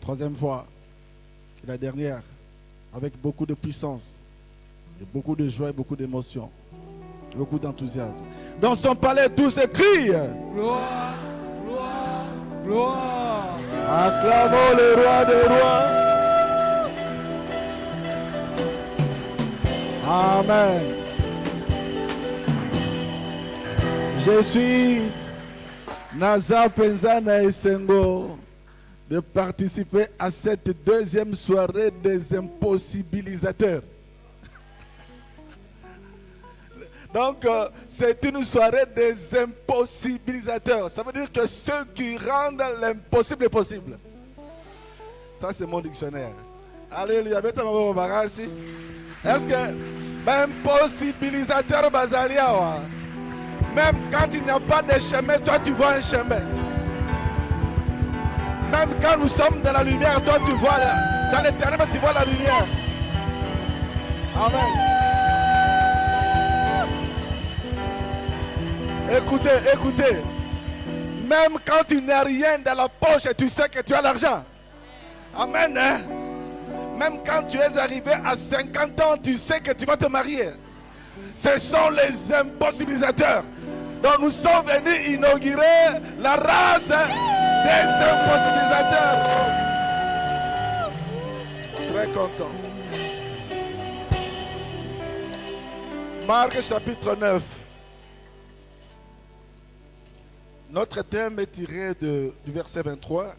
Troisième fois, et la dernière, avec beaucoup de puissance, et beaucoup de joie et beaucoup d'émotion, beaucoup d'enthousiasme. Dans son palais, tous crient. Gloire, gloire, gloire. Acclamons le roi des rois. Amen. Je suis Naza Penzana Esengo de participer à cette deuxième soirée des impossibilisateurs. Donc, c'est une soirée des impossibilisateurs. Ça veut dire que ceux qui rendent l'impossible possible. Ça, c'est mon dictionnaire. Alléluia. Est-ce que impossibilisateur Bazalia, même quand il n'y a pas de chemin, toi tu vois un chemin. Même quand nous sommes dans la lumière, toi tu vois dans l'éternel, tu vois la lumière. Amen. Écoutez. Même quand tu n'as rien dans la poche, tu sais que tu as l'argent. Amen. Hein? Même quand tu es arrivé à 50 ans, tu sais que tu vas te marier. Ce sont les impossibilisateurs. Donc nous sommes venus inaugurer la race des impossibilisateurs. Très content. Marc chapitre 9. Notre thème est tiré du verset 23.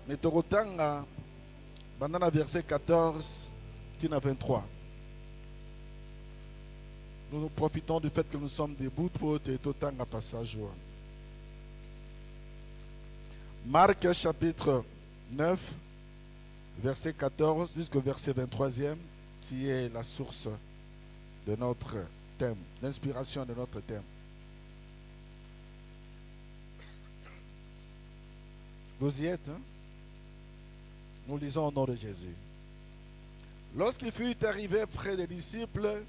Mais Torotanga, pendant verset 14, tina 23. Nous profitons du fait que nous sommes debout pour te Totanga passage. Marc chapitre 9, verset 14 jusqu'au verset 23e, qui est la source de notre thème, l'inspiration de notre thème. Vous y êtes, hein? Nous lisons au nom de Jésus. Lorsqu'il fut arrivé près des disciples,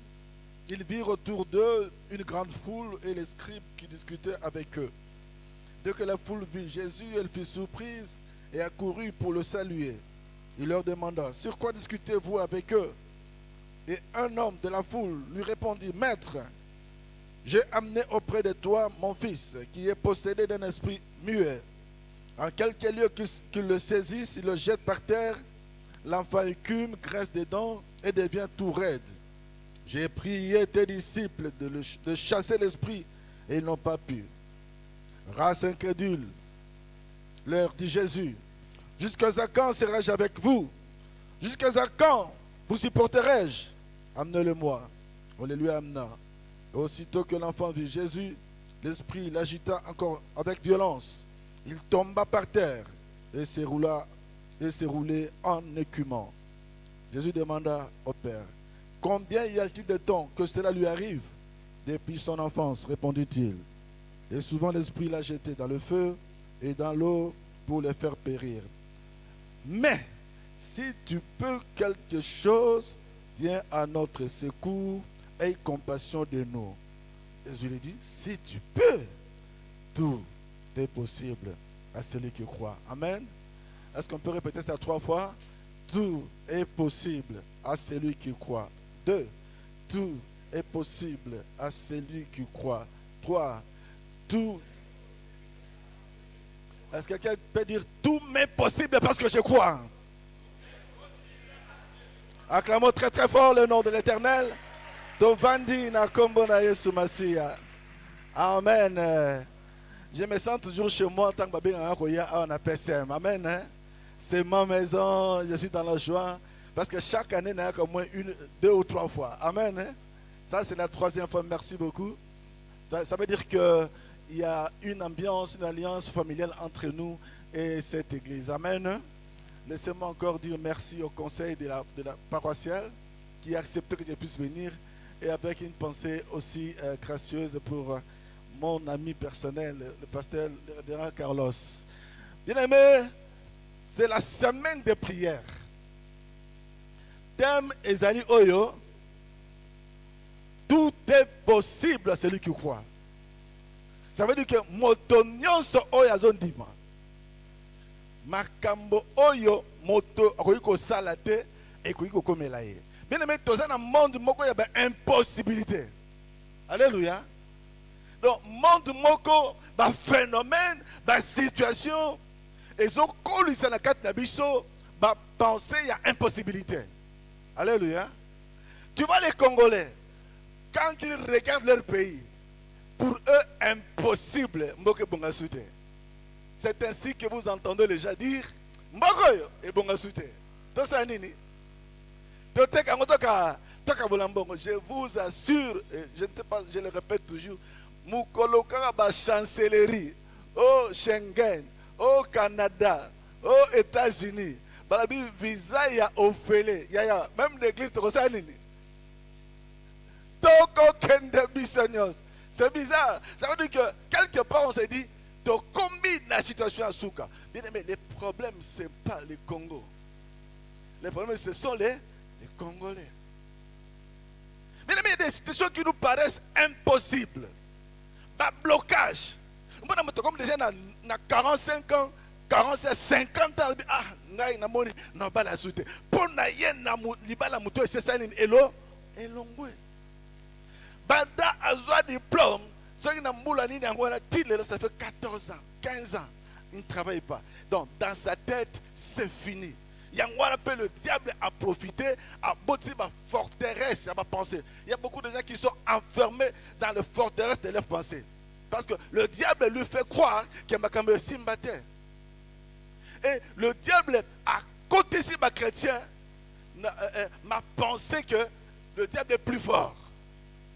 ils virent autour d'eux une grande foule et les scribes qui discutaient avec eux. Dès que la foule vit Jésus, elle fut surprise et accourut pour le saluer. Il leur demanda, « Sur quoi discutez-vous avec eux ?» Et un homme de la foule lui répondit, « Maître, j'ai amené auprès de toi mon fils qui est possédé d'un esprit muet. En quelque lieu qu'il le saisisse, il le jette par terre. L'enfant écume, graisse des dents et devient tout raide. J'ai prié tes disciples de chasser l'esprit et ils n'ont pas pu. » Race incrédule, leur dit Jésus, « Jusqu'à quand serai-je avec vous? Jusqu'à quand vous supporterai-je? Amenez-le-moi. » On le lui amena. Et aussitôt que l'enfant vit Jésus, l'esprit l'agita encore avec violence. Il tomba par terre et s'est roulé en écumant. Jésus demanda au Père, « Combien y a-t-il de temps que cela lui arrive? » Depuis son enfance, répondit-il. Et souvent l'esprit l'a jeté dans le feu et dans l'eau pour le faire périr. Mais si tu peux quelque chose, viens à notre secours, aie compassion de nous. Jésus lui dit, si tu peux, tout est possible à celui qui croit. Amen. Est-ce qu'on peut répéter ça 3 fois? Tout est possible à celui qui croit. 2. Tout est possible à celui qui croit. 3. Tout. Est-ce que quelqu'un peut dire tout m'est possible parce que je crois? Acclamons très très fort le nom de l'Éternel. Tovandi na kombo na Yesu Masiya. Amen. Je me sens toujours chez moi en tant que babé en APSM. Amen. C'est ma maison, je suis dans la joie. Parce que chaque année, il y a au moins 2 ou 3 fois. Amen. Ça, c'est la 3e fois. Merci beaucoup. Ça veut dire qu'il y a une ambiance, une alliance familiale entre nous et cette église. Amen. Laissez-moi encore dire merci au conseil de la paroissiale qui a accepté que je puisse venir et avec une pensée aussi gracieuse pour mon ami personnel, le pasteur Carlos. Bien-aimé, c'est la semaine de prière. Thème Ezali Oyo. Tout est possible à celui qui croit. Ça veut dire que motonion so oyo azondima. makambo oyo moto akoki kosala te ekoki kokomela ye. Bien aimé, toza na monde moko ya ba impossibilité. Alléluia. Donc monde moko ba phénomène, ba situation ezokolisa na kati na biso ba pensée ya impossibilité. Alléluia. Tu vois les Congolais, quand ils regardent leur pays, pour eux impossible mboke bongasute. C'est ainsi que vous entendez les gens dire Mbokoyo et bongasute. Tout ça nini. Je vous assure, je ne sais pas, je le répète toujours, Mukoloka ba chancellerie, au Schengen, au Canada, aux États-Unis, balabi visa ya ofele, ya même l'église de Rosanini. Toko kende bisanios. C'est bizarre. Ça veut dire que quelque part on s'est dit, to combine la situation à Souka. Bien aimé, les problèmes ce n'est pas le Congo. Les problèmes ce sont les Congolais. Bien aimé, il y a des situations qui nous paraissent impossibles. Bah, blocage. Moi, comme déjà dans 45 ans, 45, 50 ans, ah, non, pas la soute. Pour naïen, la moto, c'est ça, hello, elongwe. Banda azwa diplôme, ça fait 14 ans, 15 ans, il ne travaille pas. Donc, dans sa tête, c'est fini. Il y a le diable a profité, a bâti ma forteresse, à ma pensée. Il y a beaucoup de gens qui sont enfermés dans la forteresse de leur pensée. Parce que le diable lui fait croire qu'il m'a quand même simbaté. Et le diable, à côté de ma chrétien, m'a pensé que le diable est plus fort.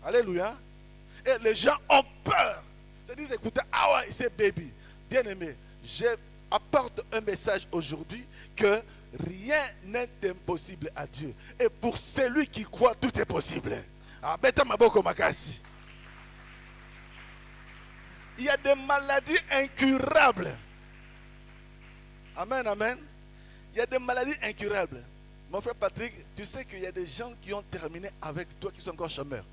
Alléluia. Et les gens ont peur. Ils se disent, écoutez, ah ouais, c'est baby. Bien aimé, j'apporte un message aujourd'hui que rien n'est impossible à Dieu. Et pour celui qui croit, tout est possible. Il y a des maladies incurables. Amen, amen. Il y a des maladies incurables. Mon frère Patrick, tu sais qu'il y a des gens qui ont terminé avec toi qui sont encore chômeurs.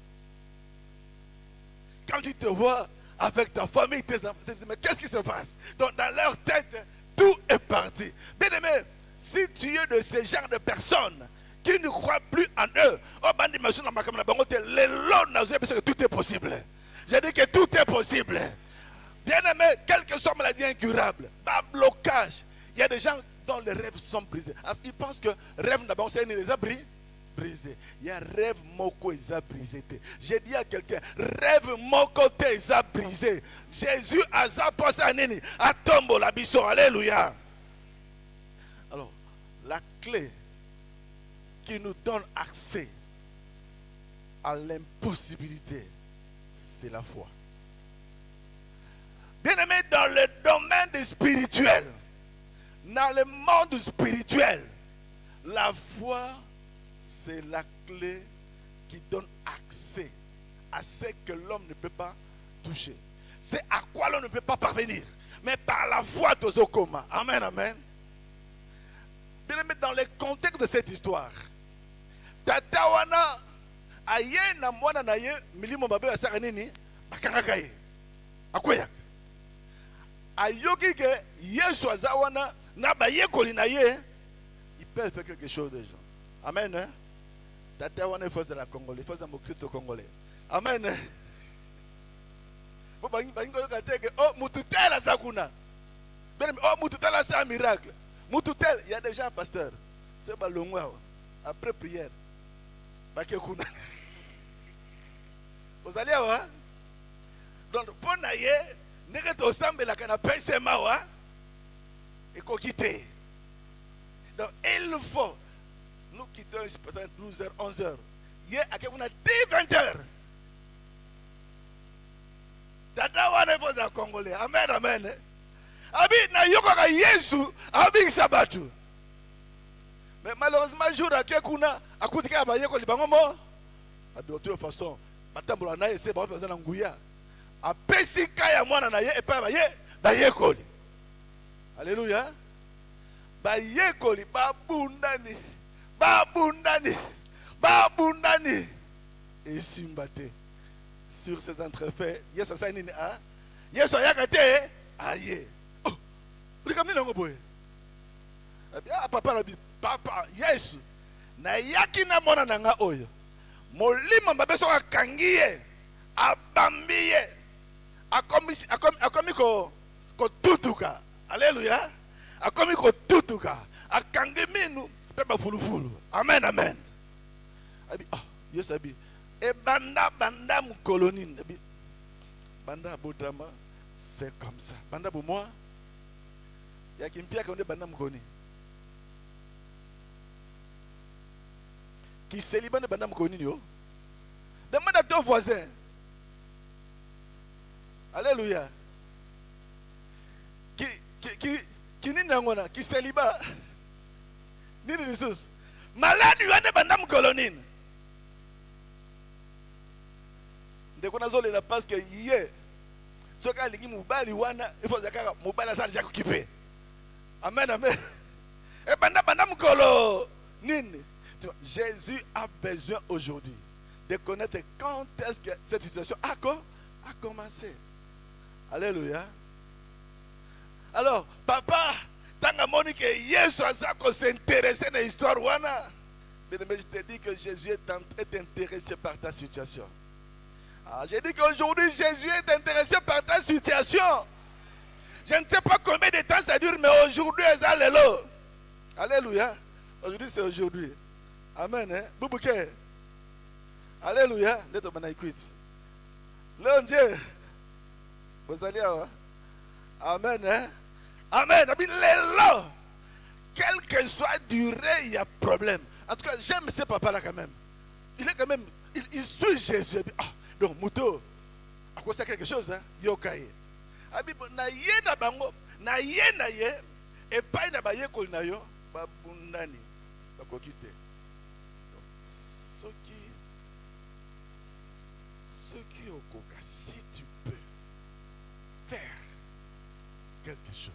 Quand ils te voient avec ta famille, tes enfants, ils disent, mais qu'est-ce qui se passe? Donc dans leur tête, tout est parti. Bien aimé, si tu es de ce genre de personnes qui ne croient plus en eux, tout est possible. J'ai dit que tout est possible. Bien aimé, quelle que soit maladie incurable, pas blocage. Il y a des gens dont les rêves sont brisés. Ils pensent que rêve d'abord, c'est les abris brisés. Il y a rêve moko isa brisé. J'ai dit à quelqu'un, rêve moko te isa brisé. Jésus a passé à nini, à tombo la biso. Alléluia. Alors, la clé qui nous donne accès à l'impossibilité, c'est la foi. Bien aimé, dans le domaine spirituel, dans le monde spirituel, la foi, c'est la clé qui donne accès à ce que l'homme ne peut pas toucher. C'est à quoi l'on ne peut pas parvenir. Mais par la foi, Tozokoma. Amen, amen. Bien aimé, dans le contexte de cette histoire, Tatawana, aye na mwana na ye, milimo babe ya saranini, bakangakaye. Akoyak. Ayoki ke Yesu azawana na bayekoli na ye, il peut faire quelque chose de gens. Amen. Hein? Tatawana est force de la Congolais, force de mon Christ congolais. Amen. Oh, Moutoutel Zakuna. Oh, Moutoutel c'est un miracle. Moutoutel, il y a déjà un pasteur. C'est pas long après prière. Vous allez voir. Donc, pour naïe, nous sommes la canapé, c'est mawa. Et qu'on quitte. Donc, il faut. Nous quittons peut-être 12h, 11h. Hier, on a dit 20h. Tata wana faut za Congolais. Amen, amen. Abi na yoko ka Yesu, abi sabatu. Mais malheureusement jour à kuna akutika ba yeko libango mo. De toute façon, matambola na ese ba faza na nguya. Apesi kaya mwana na ye epa ba ye ba yekoli. Alléluia. Ba yekoli babundani. Babundani. Babundani. Et simbate. Sur ces entrefaits, Yesu a nini a Yesu a yakate aye. Oh, vous comme non boy. Ah, papa na bi papa Yesu na yaki na mona nanga oyo molimo mabe so akangi ye abambi ye akomi ko tutuka. Alléluia. Akomi ko tutuka akangi minu pe ba fulufulu. Amen, amen. Abi Yesu abi e banda mu colonie abi banda bodrama, c'est comme ça. Banda pour moi yaki mpia ka onde banda mu colonie qui célibate banda mu colonie yo. Demande à ton voisin. Alléluia. Qui ni nangona, qui célibat. Ni ni sus. Malade yane bandam kolonine. De kona zole la parce que hier soka lingi mubali wana, il faut zakara mubali sa déjà occupé. Amen, amen. Et bandam kolonine. Jésus a besoin aujourd'hui de connaître quand est-ce que cette situation a commencé. Alléluia. Alors, papa, tant que que Yesu a s'intéresser à l'histoire wana. Mais je te dis que Jésus est intéressé par ta situation. J'ai dit qu'aujourd'hui Jésus est intéressé par ta situation. Je ne sais pas combien de temps ça dure, mais aujourd'hui c'est alléluia. Alléluia. Aujourd'hui c'est aujourd'hui. Amen. Hein? Boubouké. Alléluia. Let's go. L'un Dieu. Vous allez voir. Amen. Hein? Amen. Quelle que soit la durée, il y a problème. En tout cas, j'aime ce papa-là quand même. Il est quand même, il suit Jésus. Donc, Mouto, à quoi c'est quelque chose, hein? Yokaye. Abi, na ye na bango, na ye, et pas na ba ye kol na yo, ba bundani, ba kokite. Ce qui au coca, si tu peux faire quelque chose.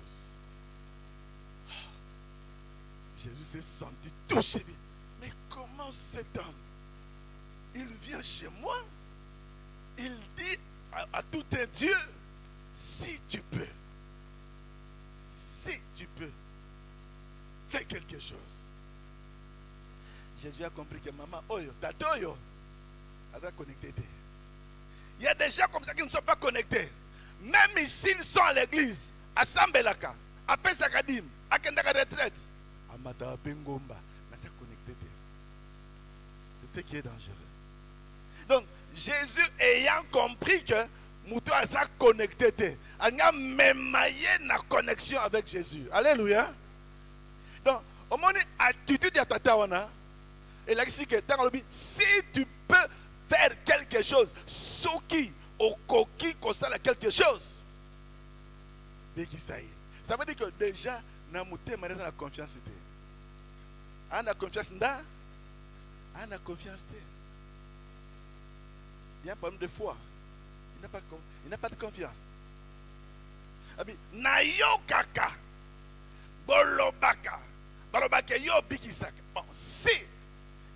Jésus s'est senti touché. Mais comment cet homme, il vient chez moi, il dit à tout un Dieu, si tu peux, fais quelque chose. Jésus a compris que maman, oyo, tato oyo, elle est connectée. Il y a des gens comme ça qui ne sont pas connectés. Même ici, ils sont à l'église, à Sambelaka, à Pesakadim, à Kendaka retraite, à Mata Pengomba, mais c'est connecté. C'est ce qui est dangereux. Donc, Jésus ayant compris que Moutou a sa connecté, il a même la connexion avec Jésus. Alléluia. Donc, au moment attitude à Tatawana, il a dit que si tu peux faire quelque chose, Soki, au coquille, constate quelque chose. Ça veut dire que déjà, nous avons la confiance. On a confiance. On a confiance. Il y a un problème de foi. Il n'a pas de confiance. Nayo kaka, bolobaka, bolobaka yo bikisaka. Bon, si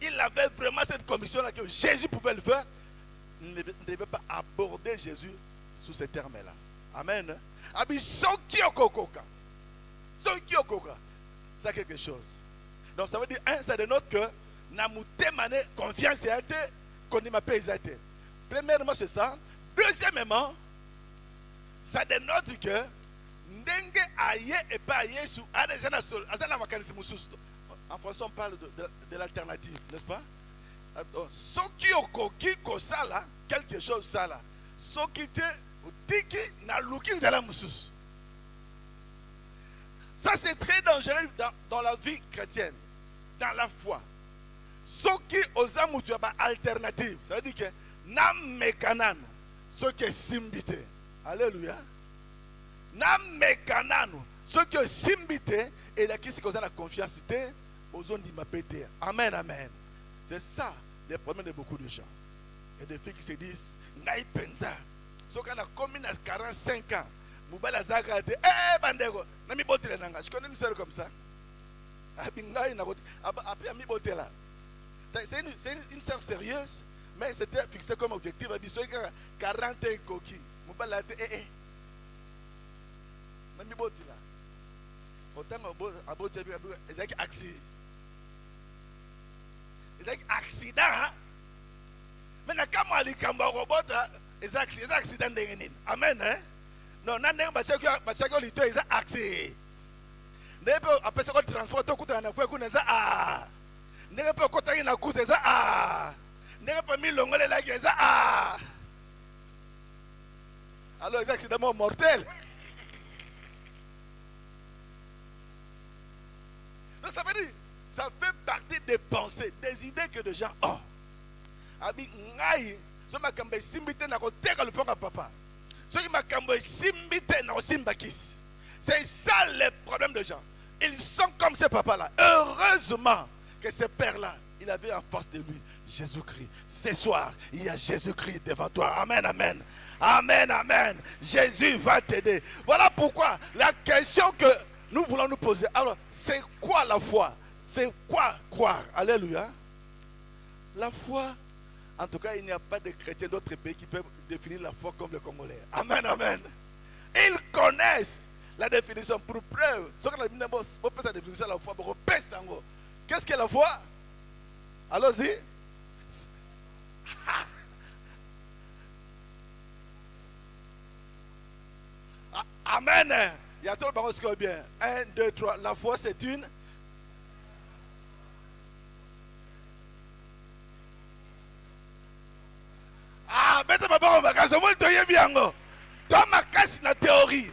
il avait vraiment cette commission-là que Jésus pouvait le faire, il ne devait pas aborder Jésus sous ces termes-là. Amen. C'est quelque chose. Donc ça veut dire, ça dénote que nous avons confiance et qu'on ne m'a pas hésité. Premièrement, c'est ça. Deuxièmement, ça dénote que Ndenge aye et pas aye sous en français on parle de l'alternative, n'est-ce pas? Ce qui okoki kosala quelque chose ça là. Ce qui te tiki na lukin zala musus. Ça c'est très dangereux dans la vie chrétienne, dans la foi. Ce qui osa mutu ba alternative, ça veut dire que nam mekanano, ce qui est simbité. Alléluia. Nam mekanano, ce qui est simbité et là qui c'est qu'on a la confiance aux zones d'imapété. Amen, amen. C'est ça le problème de beaucoup de gens. Et des filles qui se disent, Naï Penza, ce qu'on a commis à 45 ans, Moubala Zaga, Bandego, Nami Botelanga. Je connais une sœur comme ça. Après, Ami Botela. C'est une sœur sérieuse, mais c'était fixé comme objectif. Elle dit, 40 coquilles. Moubala, Nami Botela. Autant à beau Dieu, ils ont accident. Ils ont accident. Mais quand on a un robot, ils ont accident. Amen. Non, non, non, parce que ils ont accident. Après ça, on transporte tout le monde. Ne pas côté na côté ça ne pas mis l'ongole là qui ça alors les accidents mortels. Donc ça veut dire ça fait partie des pensées, des idées que les gens ont. Abi ngai so makambe simbite na ko teka le panga papa. So ki makambe simbite na simbakis. C'est ça le problème des gens. Ils sont comme ces papas-là. Heureusement que ce père-là, il avait en face de lui Jésus-Christ. Ce soir, il y a Jésus-Christ devant toi. Amen, amen. Amen, amen. Jésus va t'aider. Voilà pourquoi la question que nous voulons nous poser. Alors, c'est quoi la foi? C'est quoi croire? Alléluia. La foi, en tout cas, il n'y a pas de chrétiens d'autres pays qui peuvent définir la foi comme les Congolais. Amen, amen. Ils connaissent la définition pour preuve. Ce qu'on a dit, on peut sa définition de la foi, on peut ça. Qu'est-ce qu'est la foi? Allons-y. Amen. Il y a tout le monde qui est bien. 1, 2, 3. La foi, c'est une. Ah, mais tu m'as pas remarqué. C'est moi qui te bien. Dans ma casse, la théorie.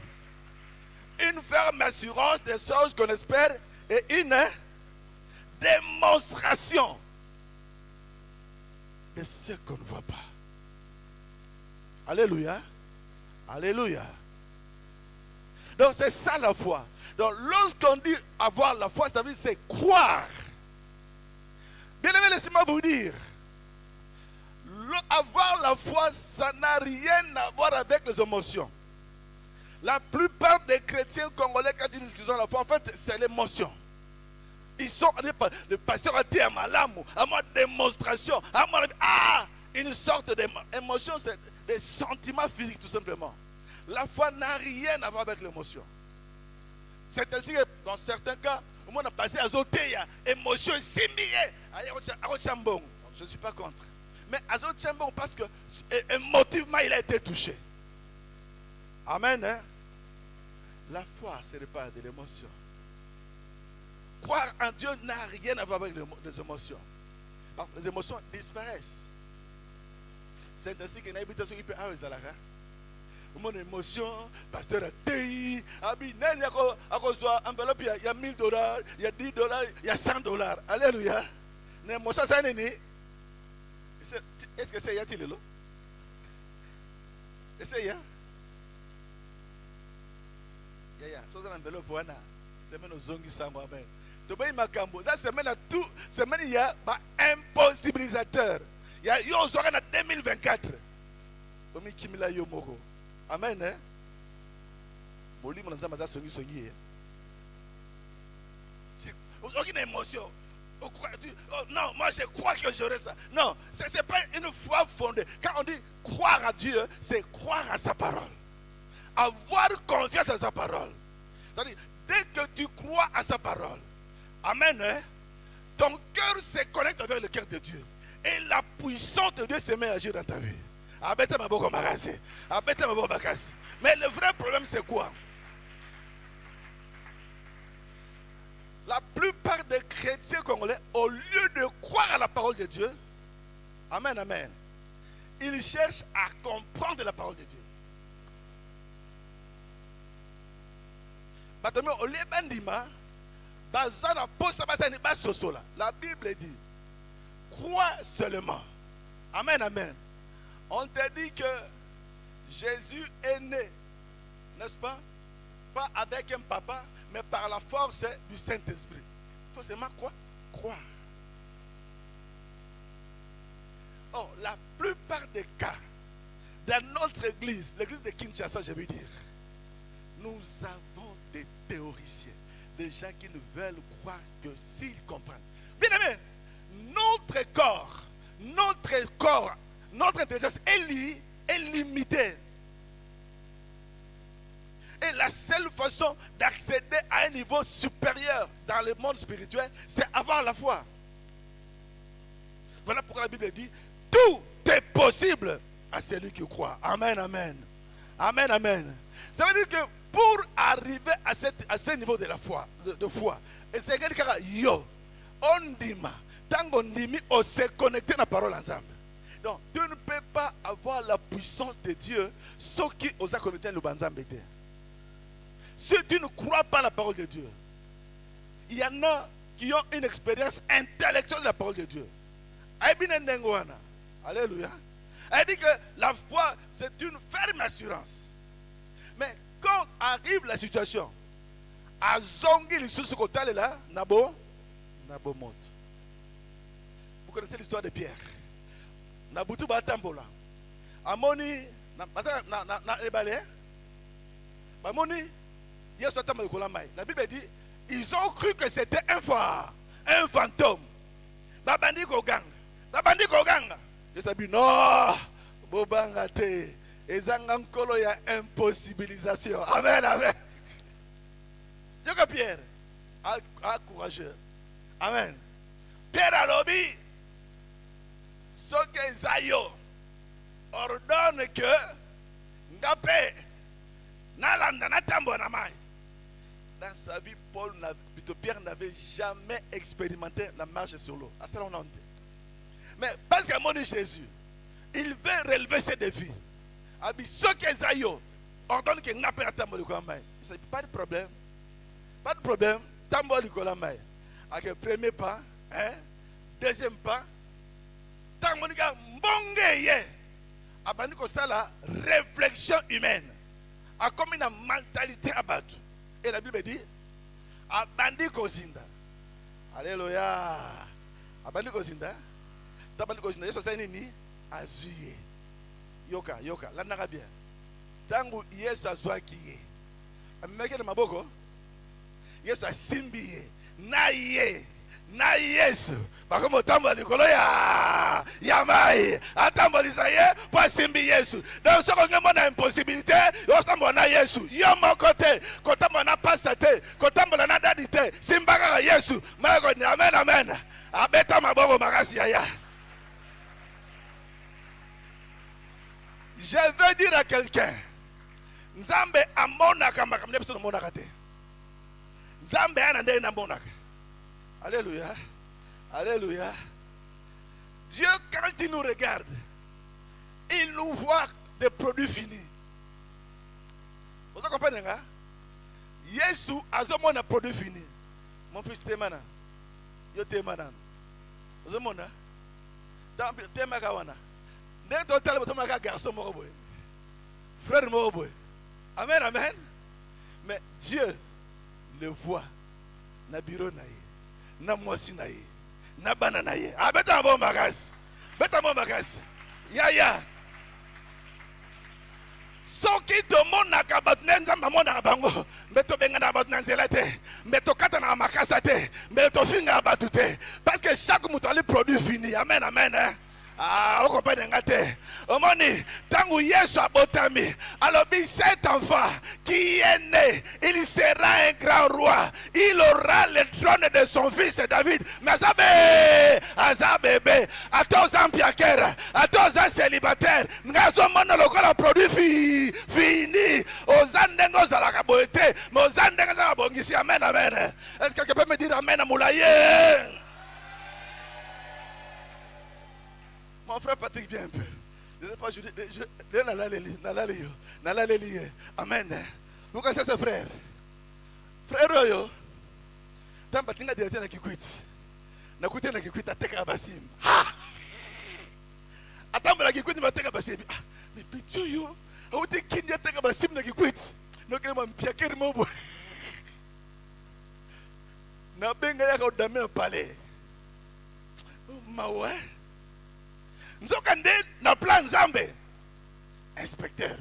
Une ferme assurance des choses qu'on espère et une démonstration de ce qu'on ne voit pas. Alléluia. Alléluia. Donc c'est ça la foi. Donc lorsqu'on dit avoir la foi, c'est-à-dire c'est croire. Bien aimé, laissez-moi vous dire. Avoir la foi, ça n'a rien à voir avec les émotions. La plupart des chrétiens congolais, quand ils disent qu'ils ont la foi, en fait, c'est l'émotion. Ils sont, le pasteur a dit à ma lame, à ma démonstration, à ma, une sorte d'émotion, c'est des sentiments physiques tout simplement. La foi n'a rien à voir avec l'émotion. C'est ainsi que dans certains cas, on a passé à Zotéa, émotion similaire à Rochambon. Je ne suis pas contre. Mais à Zochambon, parce que émotivement, il a été touché. Amen. Hein? La foi, ce n'est pas de l'émotion. Croire en Dieu n'a rien à voir avec les émotions. Parce que les émotions disparaissent. C'est ainsi qu'il y a une habitation qui peut avoir ça là. Mon émotion, pasteur a dit, il y a 1000 $, il y a 10 $, il y a 100 $. Alléluia. L'émotion, c'est un ennemi. Est-ce que c'est y-a-t-il là? Essayez. Ya, chose na enveloppe wana semaine ozongi sango amen. To bayi makambo, ça semaine à tout, semaine il y a ba impossibilisateur. Il y a yo zo na 2024. Omi kimila yo moko. Amen hein. Boli mo nzamba za songi songi. C'est aucune émotion. Oh, non, moi je crois que j'aurai ça. Non, c'est pas une foi fondée. Quand on dit croire à Dieu, c'est croire à sa parole. Avoir confiance à sa parole. C'est-à-dire, dès que tu crois à sa parole, amen, hein, ton cœur se connecte avec le cœur de Dieu. Et la puissance de Dieu se met à agir dans ta vie. Mais le vrai problème, c'est quoi? La plupart des chrétiens congolais, au lieu de croire à la parole de Dieu, amen, amen, ils cherchent à comprendre la parole de Dieu. La Bible dit, crois seulement. Amen, amen. On te dit que Jésus est né, n'est-ce pas? Pas avec un papa, mais par la force du Saint-Esprit. Il faut seulement quoi? Croire. Or, la plupart des cas, dans notre église, l'église de Kinshasa, je veux dire, nous avons des théoriciens, des gens qui ne veulent croire que s'ils comprennent. Bien aimé, notre corps, notre intelligence est limitée. Et la seule façon d'accéder à un niveau supérieur dans le monde spirituel, c'est avoir la foi. Voilà pourquoi la Bible dit, tout est possible à celui qui croit. Amen, amen. Amen, amen. Ça veut dire que pour arriver à ce niveau de la foi, de foi, et c'est que yo, on dit, tant qu'on dit, on s'est connecté à la parole ensemble. Donc, tu ne peux pas avoir la puissance de Dieu sauf qui osa connecter le banzambe. Si tu ne crois pas à la parole de Dieu, il y en a qui ont une expérience intellectuelle de la parole de Dieu. Alléluia. Elle dit que la foi, c'est une ferme assurance. Mais quand arrive la situation, à zongi les sous côté là, nabo monte. Vous connaissez l'histoire de Pierre. Nabutu batambola. Amoni na ebale. Amoni yeso tambola kolamai. La Bible dit ils ont cru que c'était un fantôme. Babandi kogang. Je sais non, bobanga te. Ezanga nkolo ya impossibilisation. Amen, amen. Yoka Pierre, courageux. Amen. Pierre a lobby. Ce que Zayo ordonne que Ngapé Nalanda Natambo Namai. Dans sa vie, Pierre n'avait jamais expérimenté la marche sur l'eau. Mais parce qu'à mon Jésus, il veut relever ses défis. Ce que Zayo ordonne que Ngapé Natambo Namai. Pas de problème. Pas de problème. Tambo Namai. Avec le premier pas, deuxième pas. Tant monika mbongeye abandi ko sala réflexion humaine a comme une mentalité abattu et la Bible dit abandi ko zinda. Alléluia. Abandi ko zinda yeso sa nini azuye yoka landaka bien tangu yesu azwaki ye amemeke na maboko yesu asimbi ye na yesu bakomo tambola likolo ya mai atambolisa ye po asimbi yesu. Donc soko ngemo na impossibilité yotambola na yesu yo moko te kotambola na pastor te kotambola na dadi te simba kaka yesu mayoko ni amen abeta maboko makasi ya. Je veux dire à quelqu'un, Nzambe amonaka makamne biso monaka te. Nzambe anande na monaka. Alléluia. Alléluia. Dieu, quand il nous regarde, il nous voit des produits finis. Vous comprenez? Jésus a un produit fini. Mon fils Temana. Yo Temana. Vous comprenez? Temakawana. N'est-ce pas que vous avez garçon moroboy? Frère moroboy. Amen, amen. Mais Dieu le voit. Na bureau na ye. Na mwasi na ye. Na bana na ye. Ah, beta bon magas. Ya. Soki to mona ka batnenza mamona bango. Meto benga na batnanzela te. Meto kata na makasa te. Meto finga batute. Parce que chaque mutu ali produit fini. Amen, amen. Ah, on comprend ngate. Omoni, tangu Yesu abotami, alobi cet enfant qui est né, il sera un grand roi. Il aura le trône de son fils David. Mais azabebe, à tous en piakera, à tous en célibataire, ngazo mono lokola produit fini. Aux andengo za la kaboete, mais aux andengo za la bongisi. Amen, amen. Est-ce que quelqu'un peut me dire amen à moulaye? Mon frère Patrick vient un peu. Je ne sais pas, je amen. Vous connaissez ce frère? Frère Royo. Tant que tu as dit que tu quittes. Na kuite na kikwita ateka basim. Attends, mais la kikwita va ateka basim. Mais pitié yo. Au te kindi ateka basim na kikwita. No kele mampiakeri mobo. Na benga yaka odame na palais. Mawa. Nzokande na plan Nzambe. Inspecteur.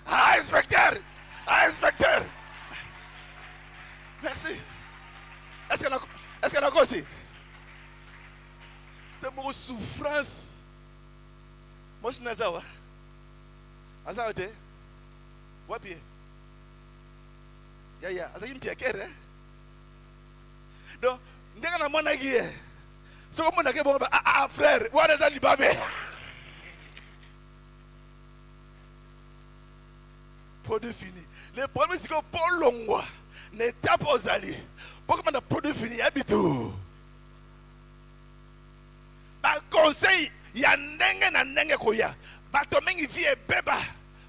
Inspecteur. Inspecteur. Merci. Est-ce qu'elle a aussi? T'as beaucoup de souffrance. Moi, je suis Nazawa. Azawa, t'es? Wapi? Yaya, azaki mpiakere. Donc, ndenge na mwana ki e. Soko mwana ke bon frère, wana za libabe. Produit fini. Le problème c'est que Paul Longwa n'était pas aux alliés. Pourquoi on a produit fini habitu? Ba conseil, ya ndenge na ndenge koya. Ba to mengi vie beba.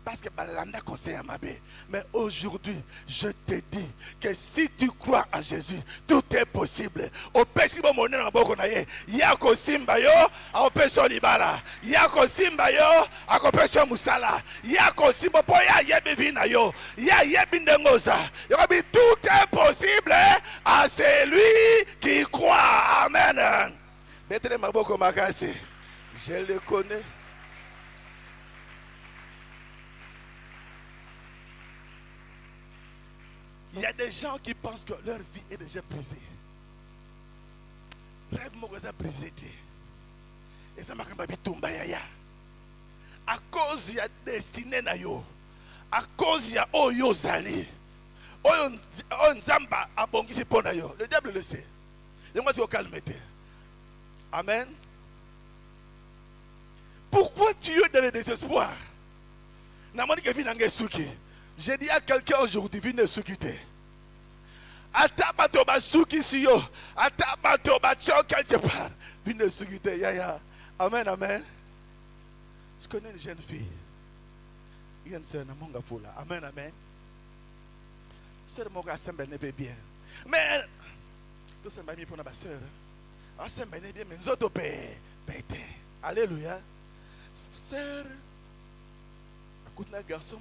Parce que balanda conseil à ma bé. Mais aujourd'hui, je te dis que si tu crois en Jésus, tout est possible. Au pessibo moné na boko na ye, yako simba yo, au peso libala. Yako simba yo, ako peso musala. Yako simba po ya yebi vina yo. Ya yebi ndengoza. Yobi tout est possible à celui qui croit. Amen. Betre maboko makasi. Je le connais. Il y a des gens qui pensent que leur vie est déjà brisée. Rêve moi que ça brisé. Et ça m'a quand tomba yaya. À cause il y a destiné na yo. À cause il y a oyo zali. Oyo nzamba abongisi pona yo. Le diable le sait. Et moi tu au calme. Amen. Pourquoi tu es dans le désespoir? Namani ke vinange suki. J'ai dit à quelqu'un aujourd'hui, viens nous quitter. Atabato basuki si yo, atabato bacho quelque part, viens nous quitter. Yaya, amen, amen. Je connais une jeune fille. Il y a une sœur namonga foula. Amen, amen. Sœur monga semble ne veut bien. Mais tout ça m'a mis pour ma sœur. Ah semble ne bien, mais nous autres pété. Alléluia. Sœur. Un garçon,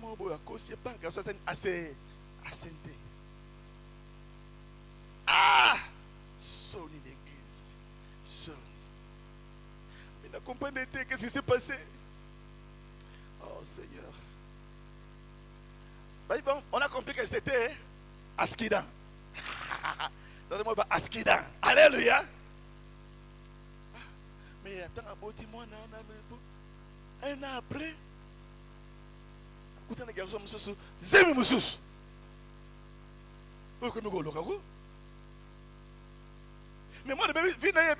pas un garçon assez assenté. Ah! Sonne l'église. Sonne. Mais n'a compris qu'est-ce qui s'est passé? Oh Seigneur. Bon, on a compris que c'était Askidan. Donnez-moi Askidan. Alléluia. Mais attends, un an après. Écoutez, les garçons, zémi mususu. Mais moi, je vais venir.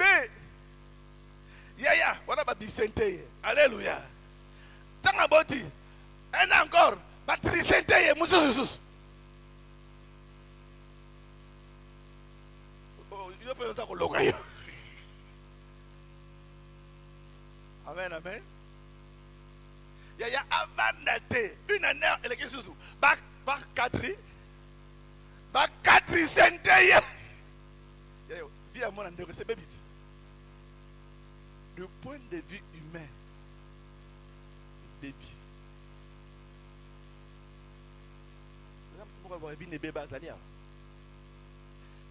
Yaya, voilà ma bisente. Alléluia. Tant à boti. Un encore. Ma trisente mususu. Il faut ça qu'on locaille. Amen, amen. Il y a une année, elle est sous bac 4 bac 4 centaines. Vie à mon endroit, c'est bébé. Du point de vue humain, bébé. Pourquoi vie n'est bébé Zalia?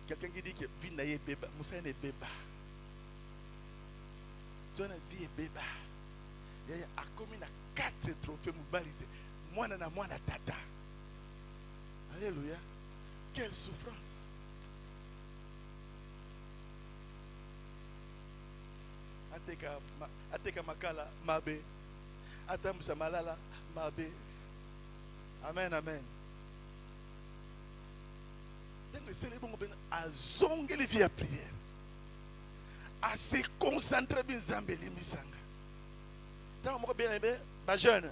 Quelqu'un qui dit que vie n'est bébé, Moussa n'est bébé. Son vie est bébé. Il y a comme 4 trophées mobilité. Moi, na tata. Alléluia. Quelle souffrance. Ateka makala mabe. Atamusa malala mabe. Amen, amen. Tant que c'est les bons à zonger les vies à prière. À se concentrer bien zambeli misanga. Tant que bien aimé, ba jeune.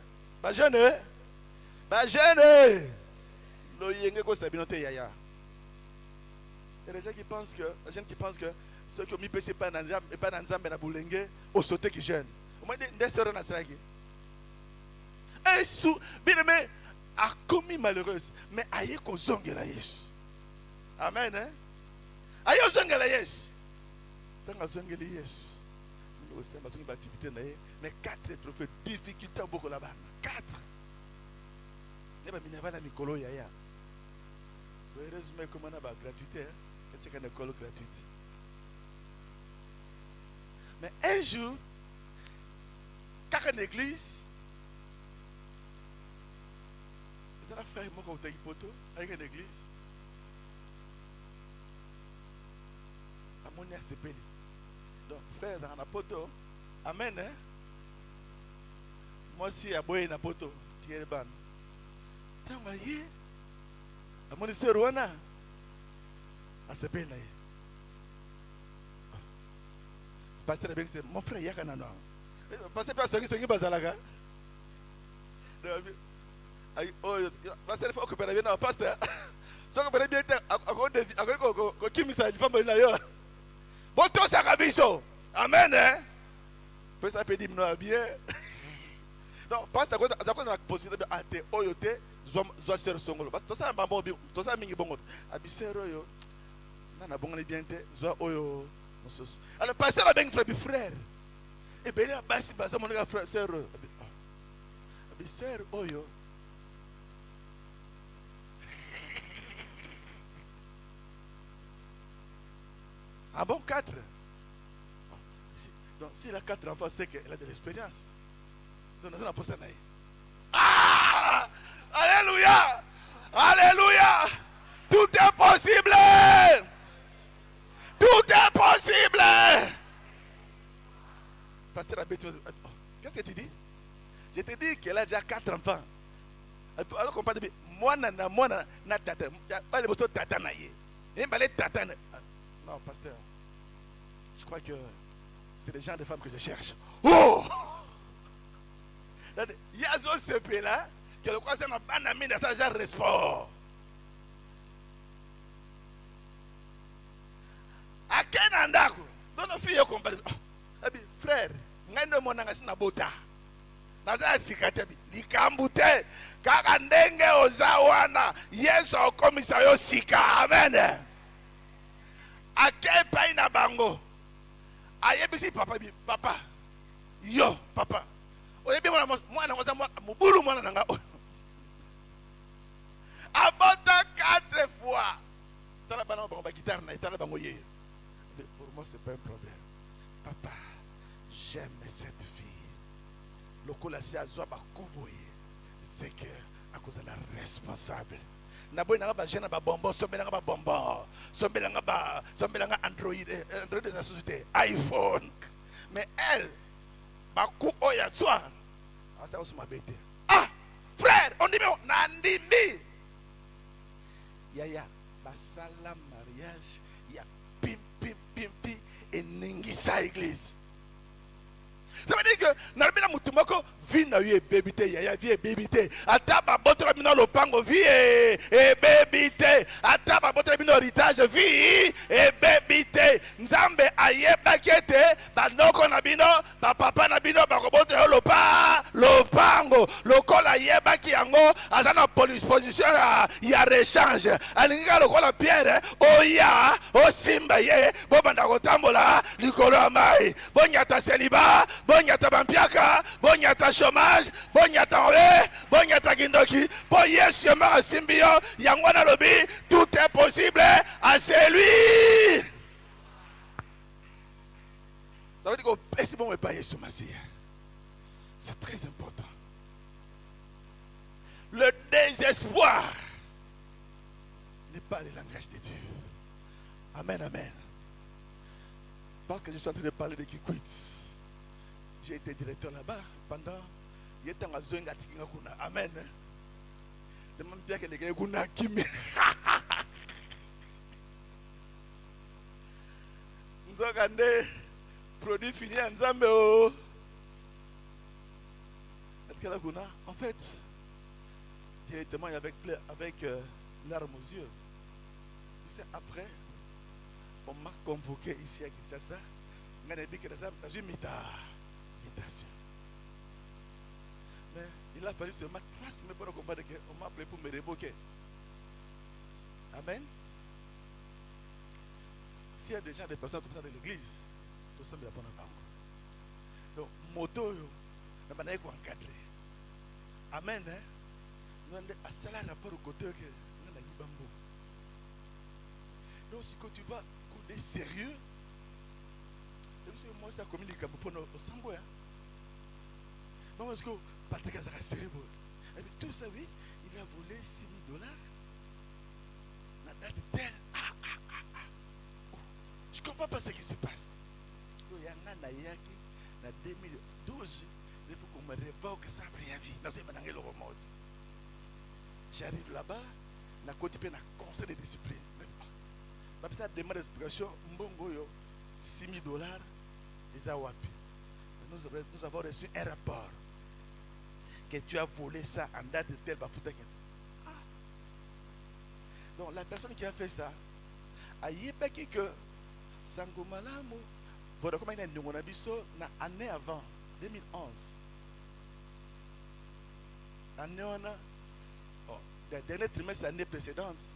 Lo yenge ko sabinote yaya. Il y a des gens qui pensent que ceux qui ont mis PC pas dans Nzambe na boulenge au sauté qui jeûne. Au moins des sœurs na sraki. Et sous bien aimé a commis malheureuse mais aye ko zongela Yesu. Amen hein. Aye ko zongela Yesu. Tant zongela Yesu. Nous aussi ma une activité mais 4 trophées difficultés beaucoup là-bas. 4. Ne ba minava na mikolo yaya. Heureusement comment on a gratuité. C'est une école gratuite. Mais un jour, quand une église, ils ont fait un poteau avec une église. À mon RCP. Donc, frère, dans un poteau, amen. Hein? Moi aussi, à boire un poteau, tiens le ban. Tant que Mon sœur Rwanda. A se peine. Pasteur Ben, c'est mon frère Yakanano. Pasteur pas ce qui bazalaga. Pasteur faut que bien na pasteur. So que bien à qui message pas na yo. Bon to ça kabiso. Amen hein. Fais ça peut dire non bien. Non, pasteur ça la possibilité de ate oyote zo sœur songolo. Parce que ça mambo to ça mingi bongo. Abisero yo. Na bongo bien te zo oyo. Alors pasteur avec frère. Et bien là basi basa mon frère sœur. Sœur oyo. Ah bon, 4. Donc, s'il a 4 enfants, c'est qu'elle a de l'expérience. Donc, nous allons poser. Ah! Alléluia! Alléluia! Tout est possible! Tout est possible! Pasteur Abé, qu'est-ce que tu dis? Je te dis qu'elle a déjà 4 enfants. Alors qu'on parle de moi, na tata. Elle est tata na ye. Tata. Non, pasteur. Je crois que c'est le genre de femmes que je cherche. Oh! Il y a ce CP là, qui le croit, c'est un ami de ça, genre respect. À quel andako? Dans nos filles, on parle. Frère, ngano monanga sina bota. Naza sikatabi likambute kaka ndenge ozawana Yesu okomisa yo sika. Amen. Ake pai na bango ayebisi papa yo papa oyebi mwana ngoza mubulu mwana nanga abota 4 fois tala bana bango ba guitare na tala bango ye. Pour moi c'est pas un problème. Papa, j'aime cette fille. C'est que à cause de la responsable. Naboy nanga ba jeune ba bonbon, sombelanga ba bonbon, sombelanga Android de la société, iPhone. Mais elle, ba ku oya toi. Ah ça aussi ma bête. Ah, frère, on dit nandimi. Ya basala mariage, ya pim et ningisa église. Ça veut dire que Narbina Mutumoko vit na vie bébité, yaya vie bébité. Ataba botra bino lopango vie et bébité. Ataba botra bino héritage vie et bébité. Nzambe ayeba kete banoko na bino, ba papa na bino ba botra lopango. Lokola yeba ki yango azana position ya rechange. Alinga lokola pierre oya o simba ye bo banda kotambola likolo amai. Bonyata celibat Bonyata bampiaka, bonyata chômage, bonyata oe, bonyata kindoki, po yes yoma simbio, yangwana lobi, tout est possible à celui. Ça veut dire que si bon me pas Yesu Massia. C'est très important. Le désespoir n'est pas le langage de Dieu. Amen, amen. Parce que je suis en train de parler de Kikwit. J'ai été directeur là-bas pendant. Il était en zone de Amen. Demande bien que les gars kuna kimi. Nous avons gagné produit fini en Zambie. En fait, j'ai témoigné avec larmes aux yeux. Tu sais, après, on m'a convoqué ici à Kinshasa. On a dit que dans une invitation. Mais il a fallu seulement 3 semaines pour comprendre qu'on m'a appelé pour me révoquer. Amen. S'il y a déjà des personnes comme ça dans l'église, tout ça me répond à banque. Donc, moto, on va encadrer. Amen. Nous avons un salaire rapport au côté que nous avons un bambou. Donc, si tu vas côté sérieux, moi, ça communique pour nous au Samboya. Non, parce que Patrick a sérieux. Et puis tout ça, oui, il a volé $6,000. La date telle. Je ne comprends pas ce qui se passe. Il y a un an en 2012, il faut qu'on me révoque ça après la vie. J'arrive là-bas, na côté pe na conseil de discipline. Ba pita demande d'explication mbongo yo $6,000 eza wapi. Nous avons reçu un rapport que tu as volé ça en date de tel bafuta. Donc la personne qui a fait ça a yebaki que sango malamu voilà comment il a ndongo na biso na année avant 2011. L'année on a le dernier trimestre l'année précédente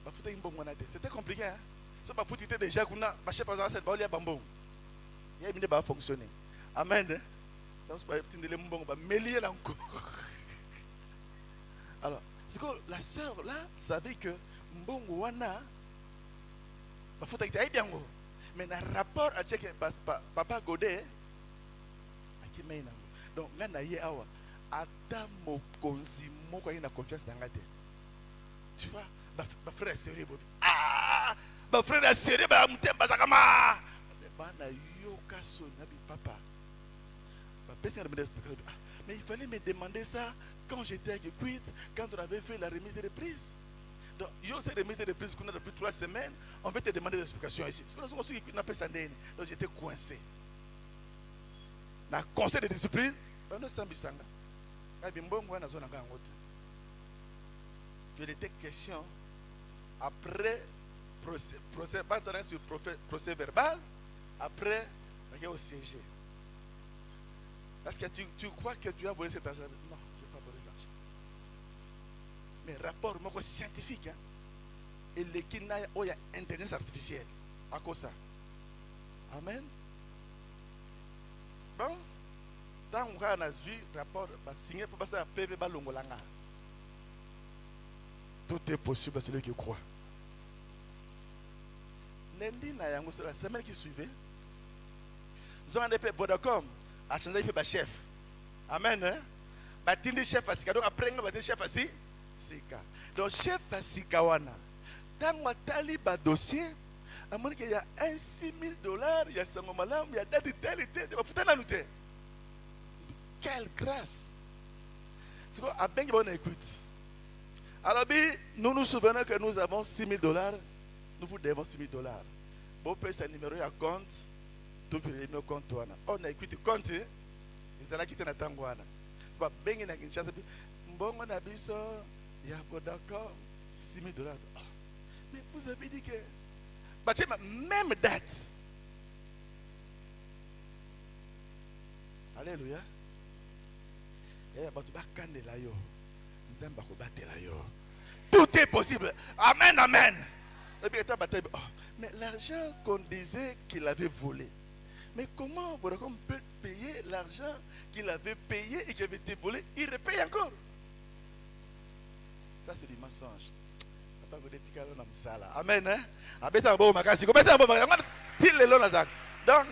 bafuta mbongo na te. C'était compliqué hein. Ça bafuta était déjà kuna ba chef par exemple ba olia bambon. Il y a une ba fonctionner. Amen. Donc c'est pas petit de mbongo ba melier là encore. Alors, c'est que la sœur là savait que mbongo wana bafuta était bien go. Mais dans le rapport à Papa Godet, donc là, il y a Ata Mokonzi Moko na confiance dans la tête. Tu vois, ma frère est sérieux. Ah, ma frère est sérieux. Papa, mais il fallait me demander ça quand j'étais avec Quid, quand on avait fait la remise de reprise. Donc, cette remise de reprise qu'on a depuis 3 semaines, on va te demander des explications ici. C'est pour ça qu'on appelle ça. Donc j'étais coincé. Dans le conseil de discipline, il était question, après procès, pas sur procès verbal, après, il y a au siège. Est-ce que tu crois que tu as volé cet argent? Non, je n'ai pas volé l'argent. Mais rapport scientifique, hein, et l'équipe n'a pas intelligence artificielle. À cause ça. Amen. Bon, tant qu'on a vu rapport, signé pour passer à PV Balongolanga. Tout est possible à celui qui croit. Lundi, la semaine qui suivait, nous avons fait Vodacom à changer de chef. Amen. Hein? Batindi chef Asika. Donc après, on va dire chef Asika. Donc chef Asika wana. Tant qu'on a lu le dossier, il y a $6,000, il y a Sangomalam, il y a tel et tel. Quelle grâce! C'est quoi? À bien qu'on écoute. Alors, nous nous souvenons que nous avons $6,000. Nous vous devons $6,000. Bon, peut ce numéro à compte. Tout le numéro compte. On a écouté compte. Il s'est là qui était dans Tangwana. C'est pas bien qu'il y a une chance. Bon, on a vu ça. Il y a d'accord $6,000. Mais vous avez dit que. Même date. Alléluia. Tout est possible. Amen, amen. Mais l'argent qu'on disait qu'il avait volé. Mais comment on peut payer l'argent qu'il avait payé et qui avait été volé? Il repaye encore. Ça, c'est du mensonge. Amen. Donc,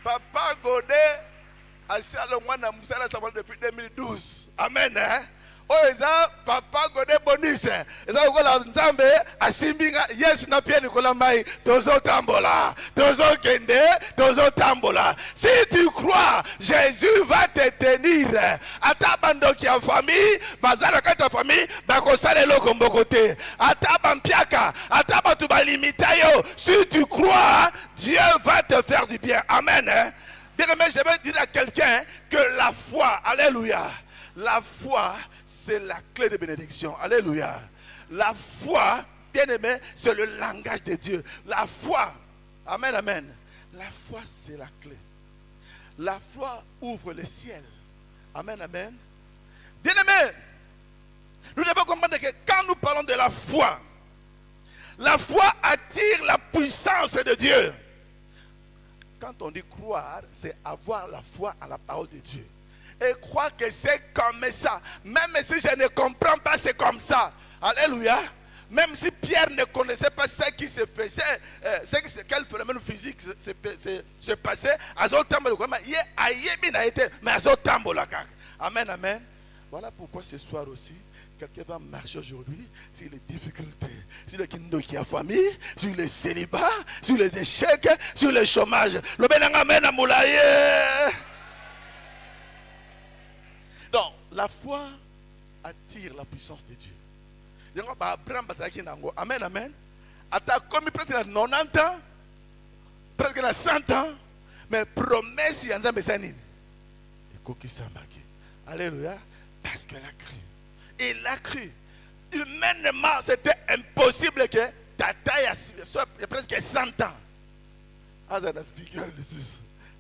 Papa Godet a depuis 2012. Amen. Papa Godet bonus. Nzambe asimbinga Yesu na pia Nicolas Mai tozo tambola. Tozo kende, tozo tambola. Si tu crois, Jésus va te tenir. Ata bando ki en famille, bazala ka ta famille, ba ko sale lo kombokote. Ata bampiaka, ata batu ba limita yo. Si tu crois, Dieu va te faire du bien. Amen. Bien aimé, je vais dire à quelqu'un que la foi, alléluia. La foi, c'est la clé de bénédiction. Alléluia. La foi, bien aimé, c'est le langage de Dieu. La foi, amen, amen. La foi, c'est la clé. La foi ouvre le ciel. Amen, amen. Bien aimé, nous devons comprendre que quand nous parlons de la foi attire la puissance de Dieu. Quand on dit croire, c'est avoir la foi en la parole de Dieu. Et croire que c'est comme ça. Même si je ne comprends pas, c'est comme ça. Alléluia. Même si Pierre ne connaissait pas ce qui se passait, quel phénomène physique se passait, amen, amen. Voilà pourquoi ce soir aussi, quelqu'un va marcher aujourd'hui sur les difficultés, sur les qui a famille, sur les célibats, sur les échecs, sur le chômage. Le amen, donc, la foi attire la puissance de Dieu. Amen, amen. Ata comme presque 90 ans, presque 100 ans, mais promesse ya Nzambe sanini. Alléluia. Parce qu'elle a cru. Il a cru. Humainement, c'était impossible que ta taille soit presque 100 ans.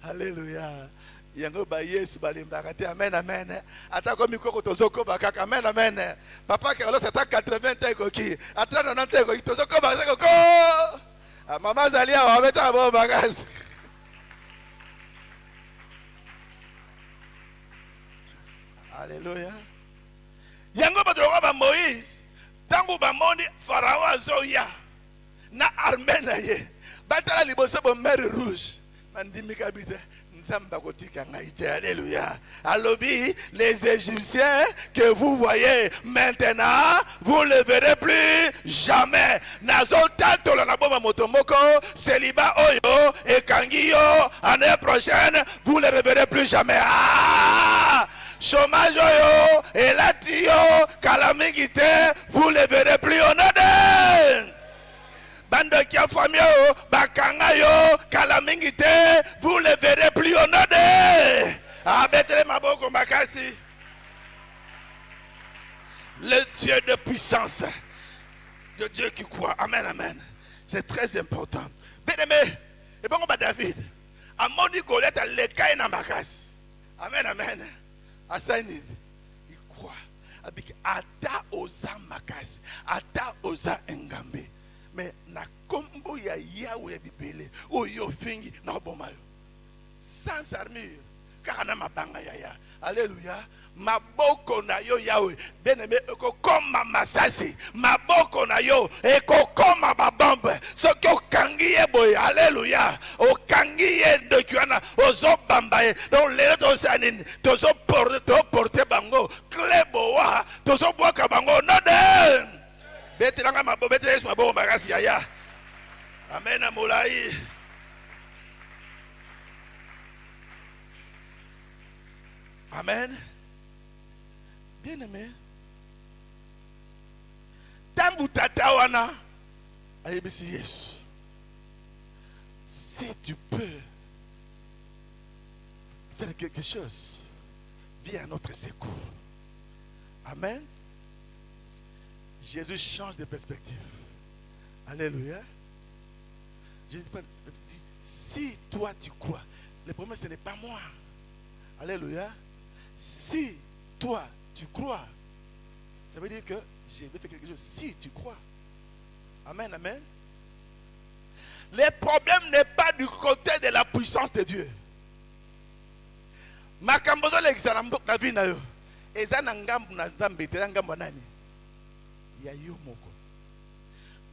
Alléluia. Yango ba Yesu balimbakate amen amen. Ata ko mikoko tozoko bakaka amen amen. Papa Carlos ata 80 ans koki. Ata 90 ans koki tozoko bakaka ko. Mama Zalia wa beta bo bagasi. Alléluia. Yango batoloka ba Moïse. Tango ba moni Pharaon azoya. Na armée na ye. Batala liboso bo mer rouge. Mandimika bite. Alléluia. Alobi, les Égyptiens que vous voyez maintenant, vous ne les verrez plus jamais. Nazoltato la naboma motomoko, Seliba Oyo et Kangio, année prochaine, vous ne les reverrez plus jamais. Ah! Chômage Oyo et Latio, Calamité, vous ne les verrez plus au Nord. Bande qui a famille, Bakangayo, Kalamingite, vous ne verrez plus au nord. Abetre Maboko Makasi. Le Dieu de puissance, le Dieu qui croit. Amen, amen. C'est très important. Bien aimé, et bon, David, à Moni Golette, à l'écaille na Makasi. Amen, amen. À Saini, il croit. Avec Ata Oza Makasi, Ata Oza Engambe. Mais na kombo ya Yahweh bibele oyo fingi na bomayo sans armure car na mabanga ya alléluia maboko na yo Yahweh bien-aimé ekokoma masasi maboko na yo ekokoma babombe soki okangi ye boye alléluia okangi ye ndokiwana ozobamba ye donc lelo tosanini tozoporte bango klebowa tozobwaka bango node. Betelanga mabo betelanga Yesu mabo bagasi yaya. Amen amolai. Amen. Bien aimé. Tangu tatawana ayebisi Yesu. Si tu peux faire quelque chose, viens à notre secours. Amen. Jésus change de perspective. Alléluia. Jésus dit, si toi tu crois, le problème ce n'est pas moi. Alléluia. Si toi tu crois, ça veut dire que je vais faire quelque chose. Si tu crois. Amen, amen. Le problème n'est pas du côté de la puissance de Dieu. Makambozo l'exalambo na vie na yo. Eza na ngambu na Nzambe te ngambu nani? Ya yo moko.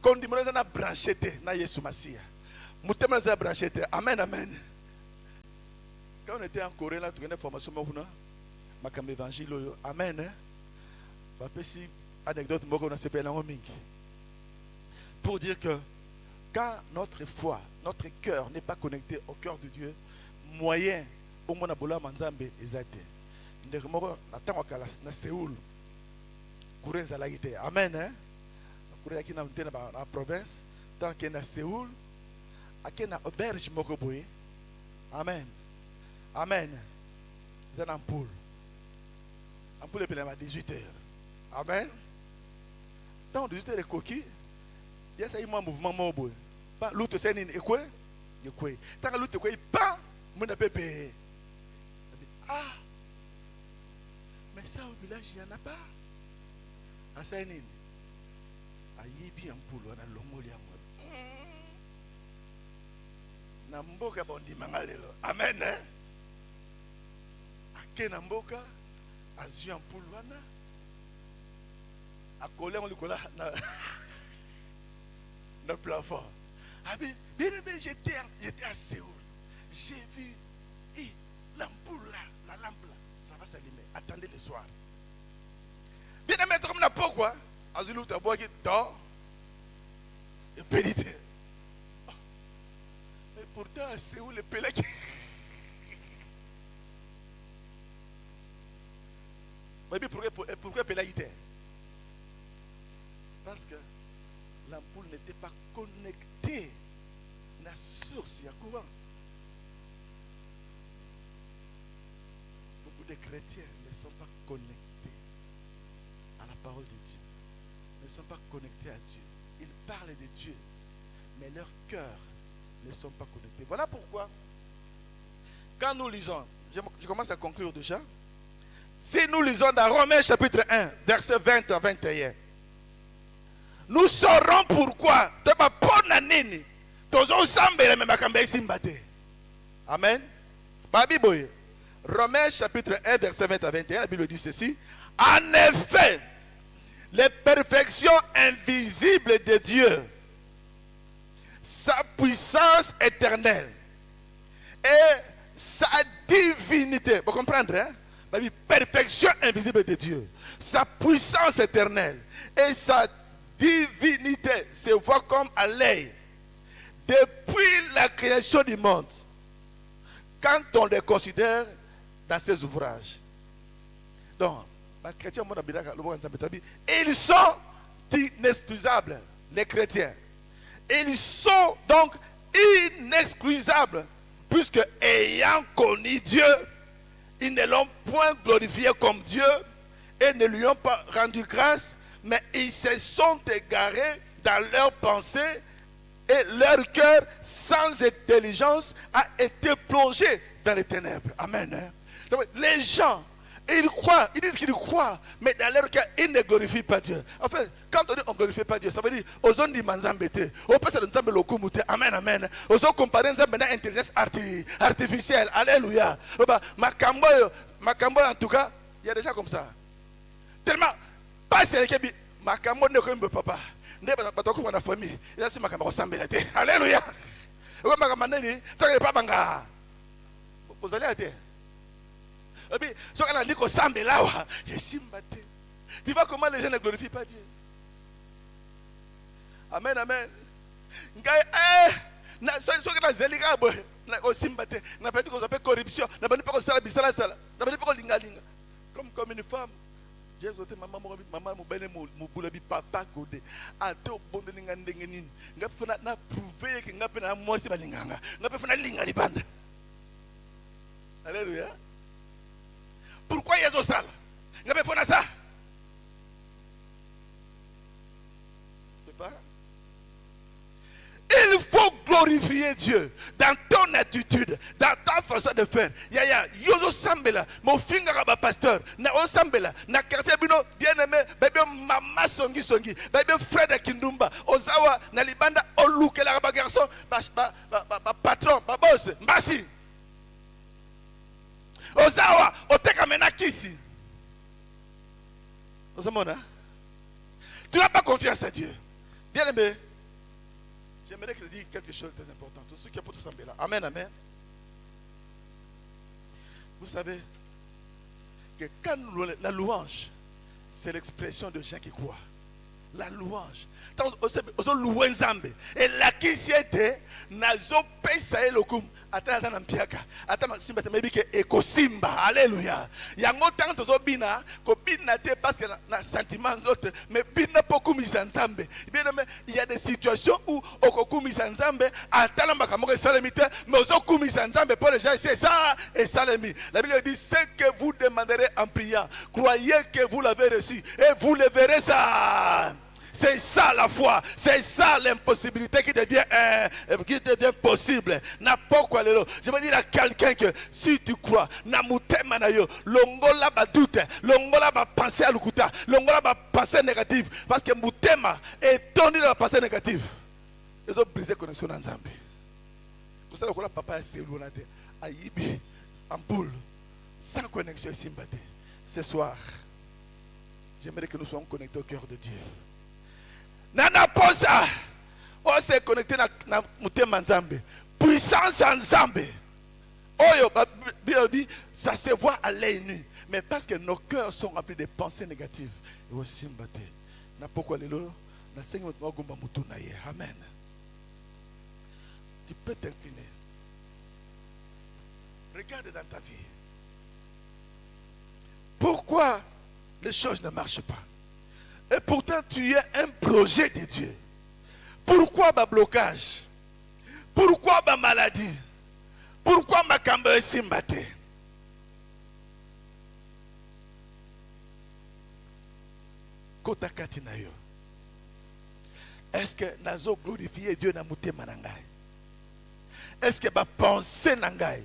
Kondi mona na branchete na Yesu Masia. Mutema na branchete. Amen, amen. Quand on était en Corée là, tu connais formation mona makambo évangile yo. Amen. Papa si anecdote moko na sepela mingi. Pour dire que quand notre foi, notre cœur n'est pas connecté au cœur de Dieu, moyen au mona bola manzambe ezate. Ndekmoko natangwa kala na Séoul. Kurenza la ite. Amen. Hein? Kurenza qui na na province, tant que na Séoul, ake na auberge moko boye. Amen. Amen. C'est un ampoule. Ampoule est à 18h. Amen. Tant 18h les coquilles, il y a un mouvement mobile. Pas l'autre c'est une école, école. Tant que l'autre école pas, mon bébé. Ah. Mais ça au village il y en a pas. À Sainin. Ayi bi ampoule on a longo liango. Na mboka bondi mangalelo. Amen. Ake na mboka azu ampoule wana. Akole on likola na le plafond. Ah bien, j'étais à Séoul. J'ai vu l'ampoule là, la lampe là, ça va s'allumer. Attendez le soir. Bien aimé, comme n'a pas quoi. Azulou taboua qui dort. Et pédité. Mais pourtant à Séoul, le pelé qui. Mais pourquoi pédalité? la source, il y a courant. Beaucoup de chrétiens ne sont pas connectés à la parole de Dieu. Ne sont pas connectés à Dieu. Ils parlent de Dieu, mais leurs cœurs ne sont pas connectés. Voilà pourquoi, quand nous lisons, je commence à conclure déjà. Si nous lisons dans Romains chapitre 1, verset 20 à 21, nous saurons pourquoi. Amen. Romains chapitre 1, verset 20 à 21, la Bible dit ceci. En effet, les perfections invisibles de Dieu, sa puissance éternelle et sa divinité. Vous comprenez, hein? La perfection invisible de Dieu, sa puissance éternelle et sa divinité se voient comme à l'œil depuis la création du monde, quand on les considère dans ses ouvrages. Donc, ils sont inexcusables, les chrétiens. Ils sont donc inexcusables, puisque ayant connu Dieu, ils ne l'ont point glorifié comme Dieu et ne lui ont pas rendu grâce, mais ils se sont égarés dans leurs pensées et leur cœur sans intelligence a été plongé dans les ténèbres. Amen. Donc, les gens, ils croient, ils disent qu'ils croient, mais dans leur cœur, ils ne glorifient pas Dieu. En fait, quand on dit on ne glorifie pas Dieu, ça veut dire aux hommes di manzambete, au passé de nzambe lokumute, amen, amen. Aux hommes comparés nzambe na intelligence artificielle, alléluia. Makambo en tout cas, il y a déjà comme ça. Tellement, pas c'est le kebi, makambo ne comme papa, ne pas trop comme la famille, il y a ce makambo ressemble à terre, alléluia. Au makambo nani, t'as pas banga, vous allez à terre. Tu vois comment les gens ne glorifient pas Dieu. Amen, amen. Comme une femme. J'ai dit maman mobile papa codé. A to bon de n'ingandengeni. N'a prouvé que n'a pas moi c'est balinganga. N'a pas fait linga li bande. Alléluia. Pourquoi il y a ça? N'a pas fait ça. Il faut glorifier Dieu dans ton attitude, dans ta façon de faire. Yaya, yozo sambela, mon finger à pasteur, na o sambela, na quartier bino bien aimé, bébé mama songi, bébé Fred Kindumba, ozawa na libanda oluke la garçon, patron, boss, mbasi. Ozawa, oteka mena kisi. Ozamona. Tu n'as pas confiance à Dieu. Bien aimé. J'aimerais que je dise quelque chose de très important. Tout ce qui est pour tout sembler là. Amen, amen. Vous savez que quand la louange, c'est l'expression de gens qui croient. La louange. Ozo loué nzambe. Et la qui s'y était, nazo pesa elokum. Atana nampiaka. Atama simba temebi ke ekosimba. Alléluia. Yango tant ozo bina, ko bina te parce que na sentiments autres, mais bina poku misanzambe. Bien aimé, il y a des situations où okoku misanzambe, atana makamoko salemite, mais ozo ku misanzambe pour les gens c'est ça et salemi. La Bible dit ce que vous demanderez en priant, croyez que vous l'avez reçu et vous le verrez ça. C'est ça la foi, c'est ça l'impossibilité qui devient possible. N'importe quoi. Je veux dire à quelqu'un que si tu crois, longola ba doute, longola ba pensée à l'ukuta, longola ba pensée négative, parce que mutema est tourné dans la pensée négative. Ils ont brisé connexion dans Zambie. Pour ça, le papa est cellulaire, aïbi, en boule, sans connexion ici. Ce soir, j'aimerais que nous soyons connectés au cœur de Dieu. Nana posa, on s'est connecté na mutema nzambe, puissance en nzambe. Oyo, dit, ça se voit à l'œil nu, mais parce que nos cœurs sont remplis de pensées négatives. Et aussi mbate, na pourquoi lelo, na Seigneur gomba mutu na ye. Amen. Tu peux t'incliner. Regarde dans ta vie. Pourquoi les choses ne marchent pas? Et pourtant, tu es un projet de Dieu. Pourquoi le blocage? Pourquoi ma maladie? Pourquoi ma kambo esimbate? Kota kati na yo. Est-ce que nazo glorifier Dieu na mutema na ngai? Est-ce que ba pensée na ngai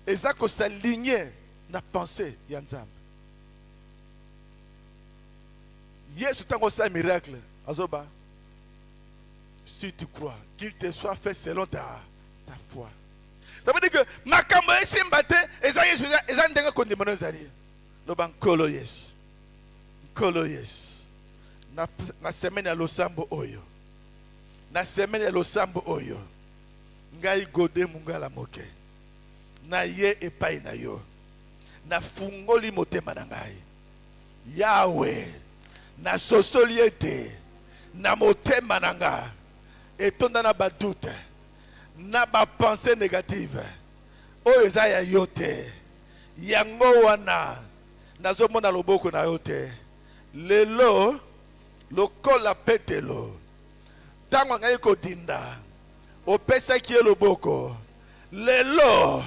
eza ko s'aligner na pensée ya Nzambe? Yesu tango sa miracle azoba. Si tu crois qu'il te soit fait selon ta foi. Ça veut dire que makambo esimbate eza Yesu eza ndenga kondimano ezali. Loba nkolo Yesu. Nkolo Yesu. Na semaine ya losambo oyo. Na semaine ya losambo oyo. Ngai gode mungala moke. Na ye epai na yo. Na fungoli motema na ngai. Yahweh. Na sosoli ete. Na motema na nga. Etonda na ba doute. Na ba pensée négative. Oyo eza ya yote. Yango wana. Nazomona loboko na yote. Lelo. Lokola petelo. Tango ngai kodinda. Opesa ki loboko. Lelo.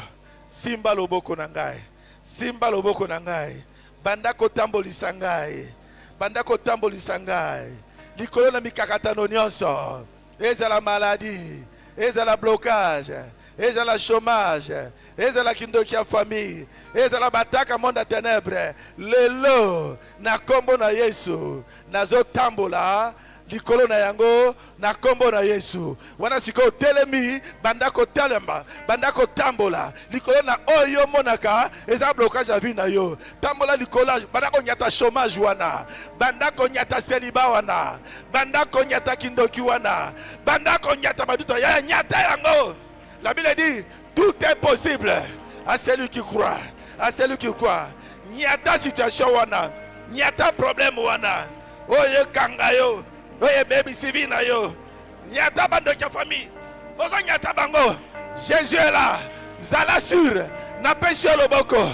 Simba loboko na ngai. Simba loboko na ngai. Banda kotambolisa ngai. Banda kotambolisa ngai. Likolo na mikakatano nyonso. Eza la maladie. Eza la blocage. Eza la chômage. Eza la kindoki ya famille. Eza la bataka monde à ténèbres. Lelo na kombo na Yesu. Nazo tambola. Likolo na yango na kombo na Yesu. Wana siko telemi bandako talemba, bandako tambola. Likolo na oyo monaka eza blocage à vie na yo. Tambola likolo bandako nyata chômage wana. Bandako nyata célibat wana. Bandako nyata kindoki wana. Bandako nyata maduta ya nyata yango. La Bible dit tout est possible à celui qui croit. À celui qui croit. Nyata situation wana. Nyata problème wana. Oye kangayo. Oye baby sivi na yo. Nyata bando kia famille. Ozo nyata bango. Jésus est là. Zala sûr. Na peshe loboko.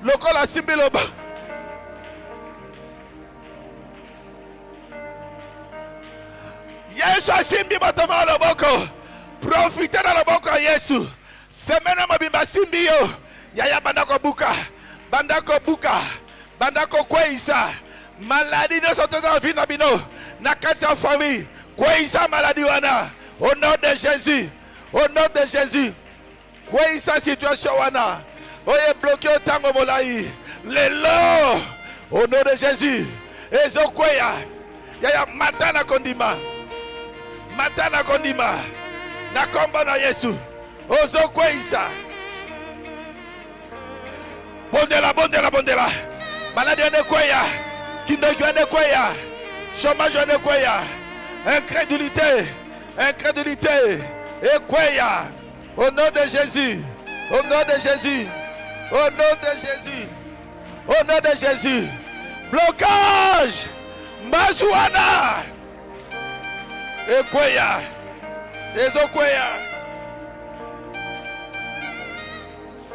Loko la simbi lobo. Yesu asimbi batoma loboko. Profitez dans loboko ya Yesu. Semena mabimba simbi yo. Yaya bandako buka. Bandako buka. Bandako kweisa. Maladie ne sont en vie nabino. Nakata famille. Kweisa maladie wana. Au nom de Jésus. Au nom de Jésus. Kweisa situation wana. Oye bloqué au tango molai. Lelo. Au nom de Jésus. Ezo kweya. Yaya matana kondima. Matana kondima. Na kombo na Yesu. Ozo kweisa. Bondela, bondela, bondela. Maladie ane kweya. Kindoki ane kweya. Chômage ane kweya. Incrédulité. Incrédulité. Et kweya. Au nom de Jésus. Au nom de Jésus. Au nom de Jésus. Au nom de Jésus. Blocage. Mazouana. Et kweya. Ezokweya.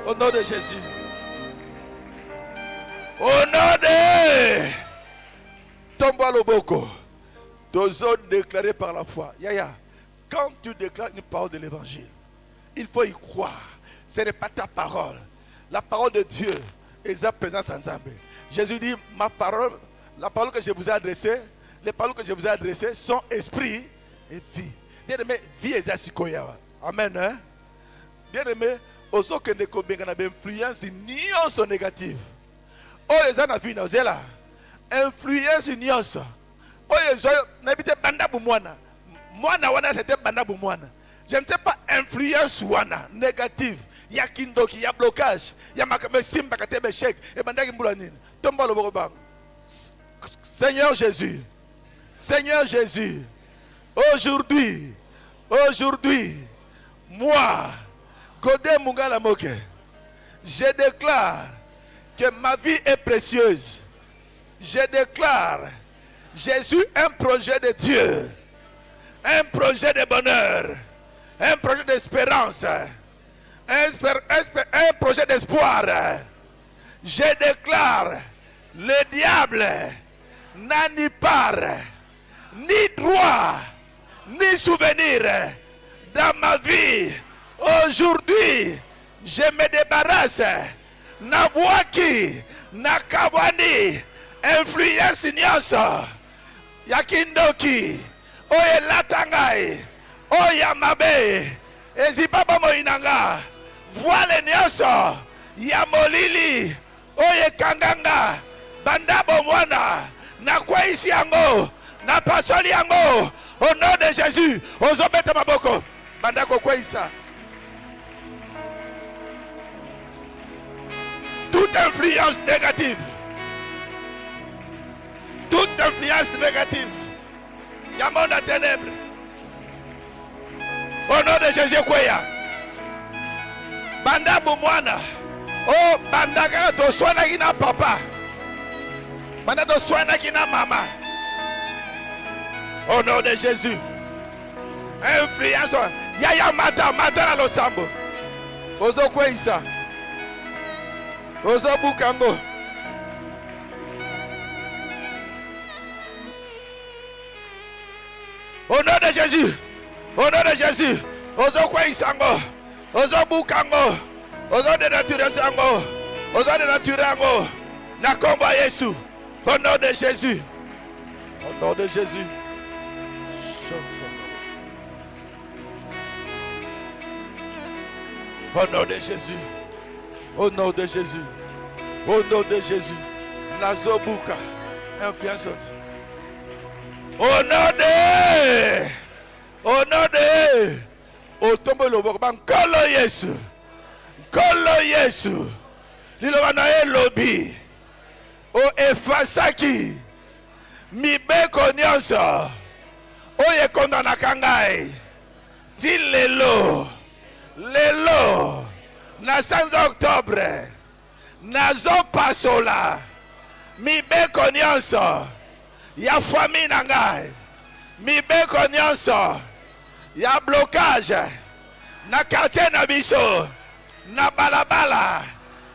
Au nom de Jésus. Au nom de Tomba Loboko. Tozo déclaré par la foi. Yaya, quand tu déclares une parole de l'évangile, il faut y croire. Ce n'est pas ta parole. La parole de Dieu est sa présence ensemble. Jésus dit, ma parole, la parole que je vous ai adressée, les paroles que je vous ai adressées sont esprit et vie. Bien-aimé, vie est asikoya. Amen. Hein? Bien-aimé, aussi que ne kobenga na influence nyonso négative. Oyo eza na vie na zela. Influence nyonso. Oyo ezo nabite banda bu mwana. Mwana wana c'était banda bu mwana. Je ne sais pas influence wana négative. Ya kindoki, ya blocage, ya makame simba katebe chèque et banda kimbula nini. Tomba lo bang. Seigneur Jésus. Seigneur Jésus. Aujourd'hui, moi, Godé Mungala Moke, je déclare que ma vie est précieuse. Je déclare, Jésus, un projet de Dieu, un projet de bonheur, un projet d'espérance, un projet d'espoir. Je déclare, le diable n'a ni part, ni droit, ni souvenir dans ma vie. Aujourd'hui, je me débarrasse. Nabwaki, nakabwani, influence nyonso. Yakindoki, oye latangai, oye mabe, ezipapa moinanga, voile nyonso, ya molili, oye kanganga, bandabo mwana, na kwa isi yango, na pasoli yango, au nom de Jésus, ozobeta maboko, bandako kwa isa. Toute influence négative, toute influence négative, il y a monde à ténèbres. Au nom de Jésus, Kouya. Banda Boumwana. Oh, Banda Kato Swana Gina Papa. Banda to Swana Gina Mama. Au nom de Jésus. Influence. Yaya Mata, Mata na Losambo. Ozo Kweisa. Ozo Bukango. Au nom de Jésus, au nom de Jésus, ozo kwa isango, ozo bukango, ozo dénaturer sango, ozo dénaturer ango, na kombo Yesu, au nom de Jésus, au nom de Jésus. Au nom de Jésus, au nom de Jésus, au nom de Jésus, nazobuka, influence. Au nom de otombo lobo bankolo Yesu liloba na elobi o efasaki mibeko nyonso oye kondanaka ngai ti lelo na 5 octobre nazopasola mibeko nyonso ya famille na ngai mibeko nyonso ya blocage na quartier na biso na balabala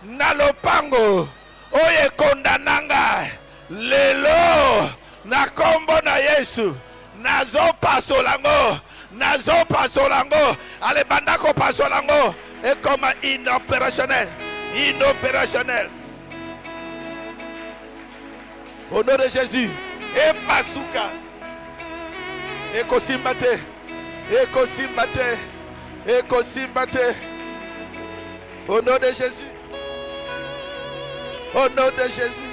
na lopango oye kondana ngai lelo na kombo na Yesu nazopasolango ale bandako pasolango et comme inopérationnel au nom de Jésus. Et Masuka. Ekosimbate. Au nom de Jésus. Au nom de Jésus.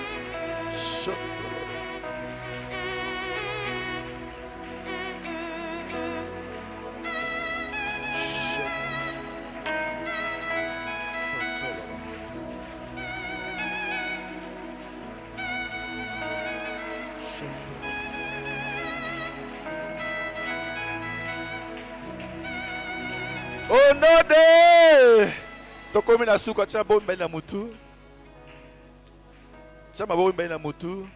Au nom de Tokomi na suka tia bomba na mutu. Tia bomba na mutu.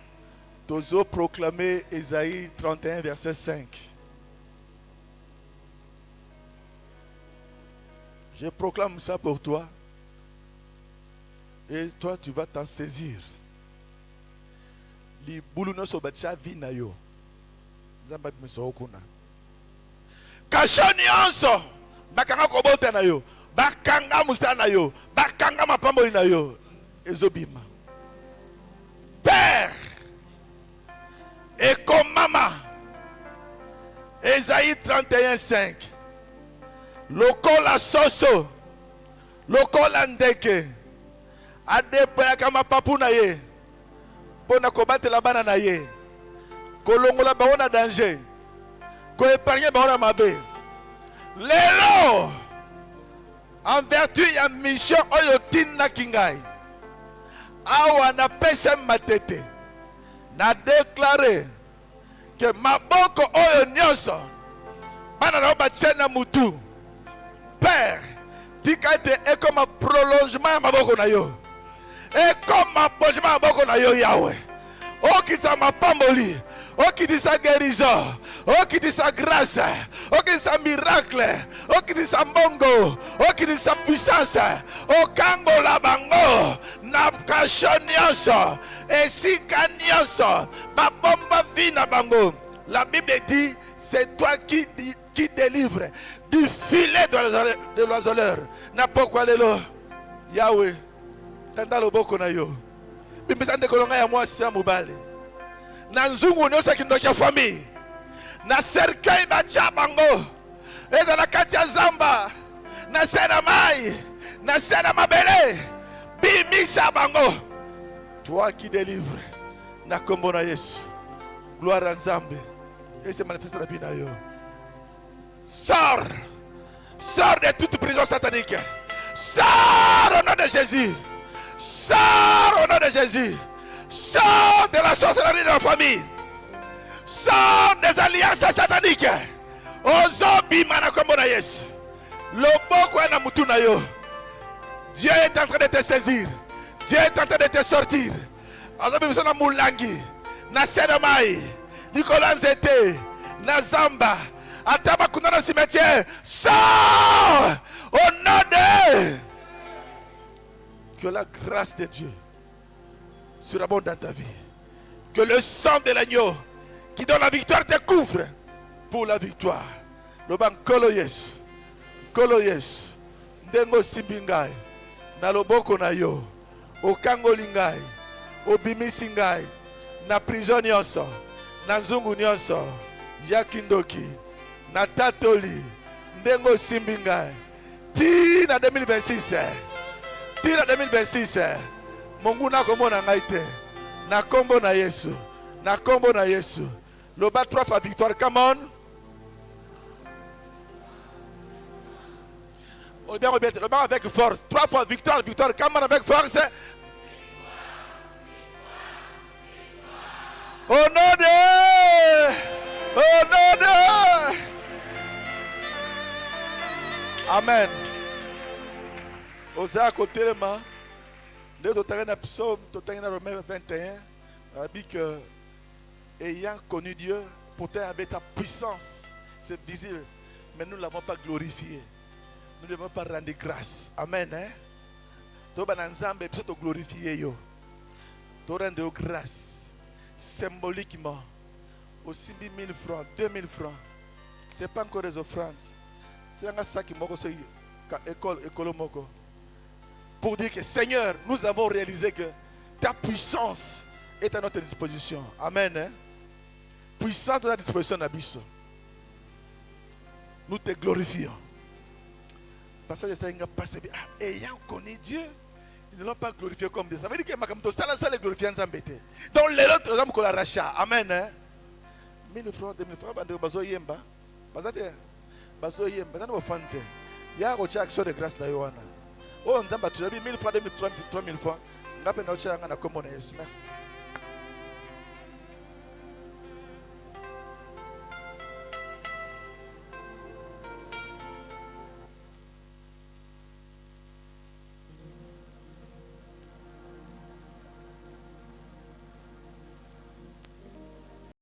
Tozo proclamer Ésaïe 31 verset 5. Je proclame ça pour toi. Et toi tu vas t'en saisir. Li buluno so bacha vina yo. Nzamba tumesokuna. Kashonionso. Bakanga kobota na yo, bakanga musa na yo, bakanga mapamboli na yo, ezobima. Père, et comme maman, Ésaïe 31:5, lokola soso, lokola ndeke, adepoya kama papu na ye, pona kobatela bana na ye, kolongola bango na danger, ko épargner bango na mabe. Lelo, en vertu ya mission oyo tinna kingai, awa na pesa matete, na déclaré que maboko oyo nyonso, bana na bachena mutu, Père, tikate et comme un prolongement ya maboko na yo, et comme un prolongement ya maboko na yo Yahweh, o kisa mapamboli, o qui dit sa guérison, o qui dit sa grâce, o qui dit sa miracle, o qui dit sa mbongo, o qui dit sa puissance, o kango la bango, na kashonioso, et si kanioso, ma bomba vina bango. La Bible dit, c'est toi qui qui délivre du filet de l'oiseleur. N'importe lelo. Yahweh. Tanda loboko na yo. Bimbisa ndekolonga ya mwasi ya mobali. Na nzungu nyonso kindoki ya famille. Na cercueil batia bango. Eza na kati ya zamba. Na sena mai. Na sena mabele. Bimisa bango. Toi qui délivre. Na kombo na Yesu. Gloire à Nzambe. Et c'est manifesté dans la vie d'ailleurs. Sors. Sors de toute prison satanique. Sors au nom de Jésus. Sors au nom de Jésus. Sors de la sorcellerie de la famille. Sors des alliances sataniques. Ozobi manakombo Yesu. Loboko na mutu na yo. Dieu est en train de te saisir. Dieu est en train de te sortir. Ozobi bisona mulangi. Na senamai. Nicolas Zete. Na zamba. Ataba kuna na cimetière. Sors au nom de. Que la grâce de Dieu surabonde dans ta vie. Que le sang de l'agneau qui donne la victoire te couvre pour la victoire. Le banc kolo Yesu. Kolo Yesu. Ndengo simbingai. Na loboko na yo. Okango lingai. Obimisi ngai. Na prison nyonso. Na nzungu nyonso. Yakindoki. Na tatoli. Ndengo simbingai. Ti na 2026. Ti na 2026. Mungu na komona ngai te. Na kombo na Yesu. Na kombo na Yesu. Le bas 3 fois victoire. Come on. Le bas avec force. 3 fois victoire, victoire. Come on avec force. Au nom de. Au nom de. Amen. Osa côté le main. Le total na psaume, total na Romains 21. Dit que ayant connu Dieu, pourtant avec ta puissance, c'est visible, mais nous ne l'avons pas glorifié. Nous ne devons pas rendre grâce. Amen. Hein? Tu vas te glorifier. Tu rends grâce. Symboliquement, aussi 1000 francs, 2000 francs. Ce n'est pas encore des offrandes. C'est un sac qui est école. Pour dire que Seigneur, nous avons réalisé que ta puissance est à notre disposition. Amen. Hein? Puissance à notre disposition d'Abyss. Nous te glorifions. Parce que ayant connu Dieu, ils ne l'ont pas glorifié comme Dieu. Ça veut dire que ça les glorifier ensemble. Donc les autres, nous avons la rachat. Amen. Hein? 1000 francs, 2000 francs, bazo yemba. Bazo yemba. Ça nous fante. Il y a une action de grâce dans Yohana. Oh, nous avons 1000 francs, 2000 francs, 3000 francs. Nous avons une action de grâce. Merci.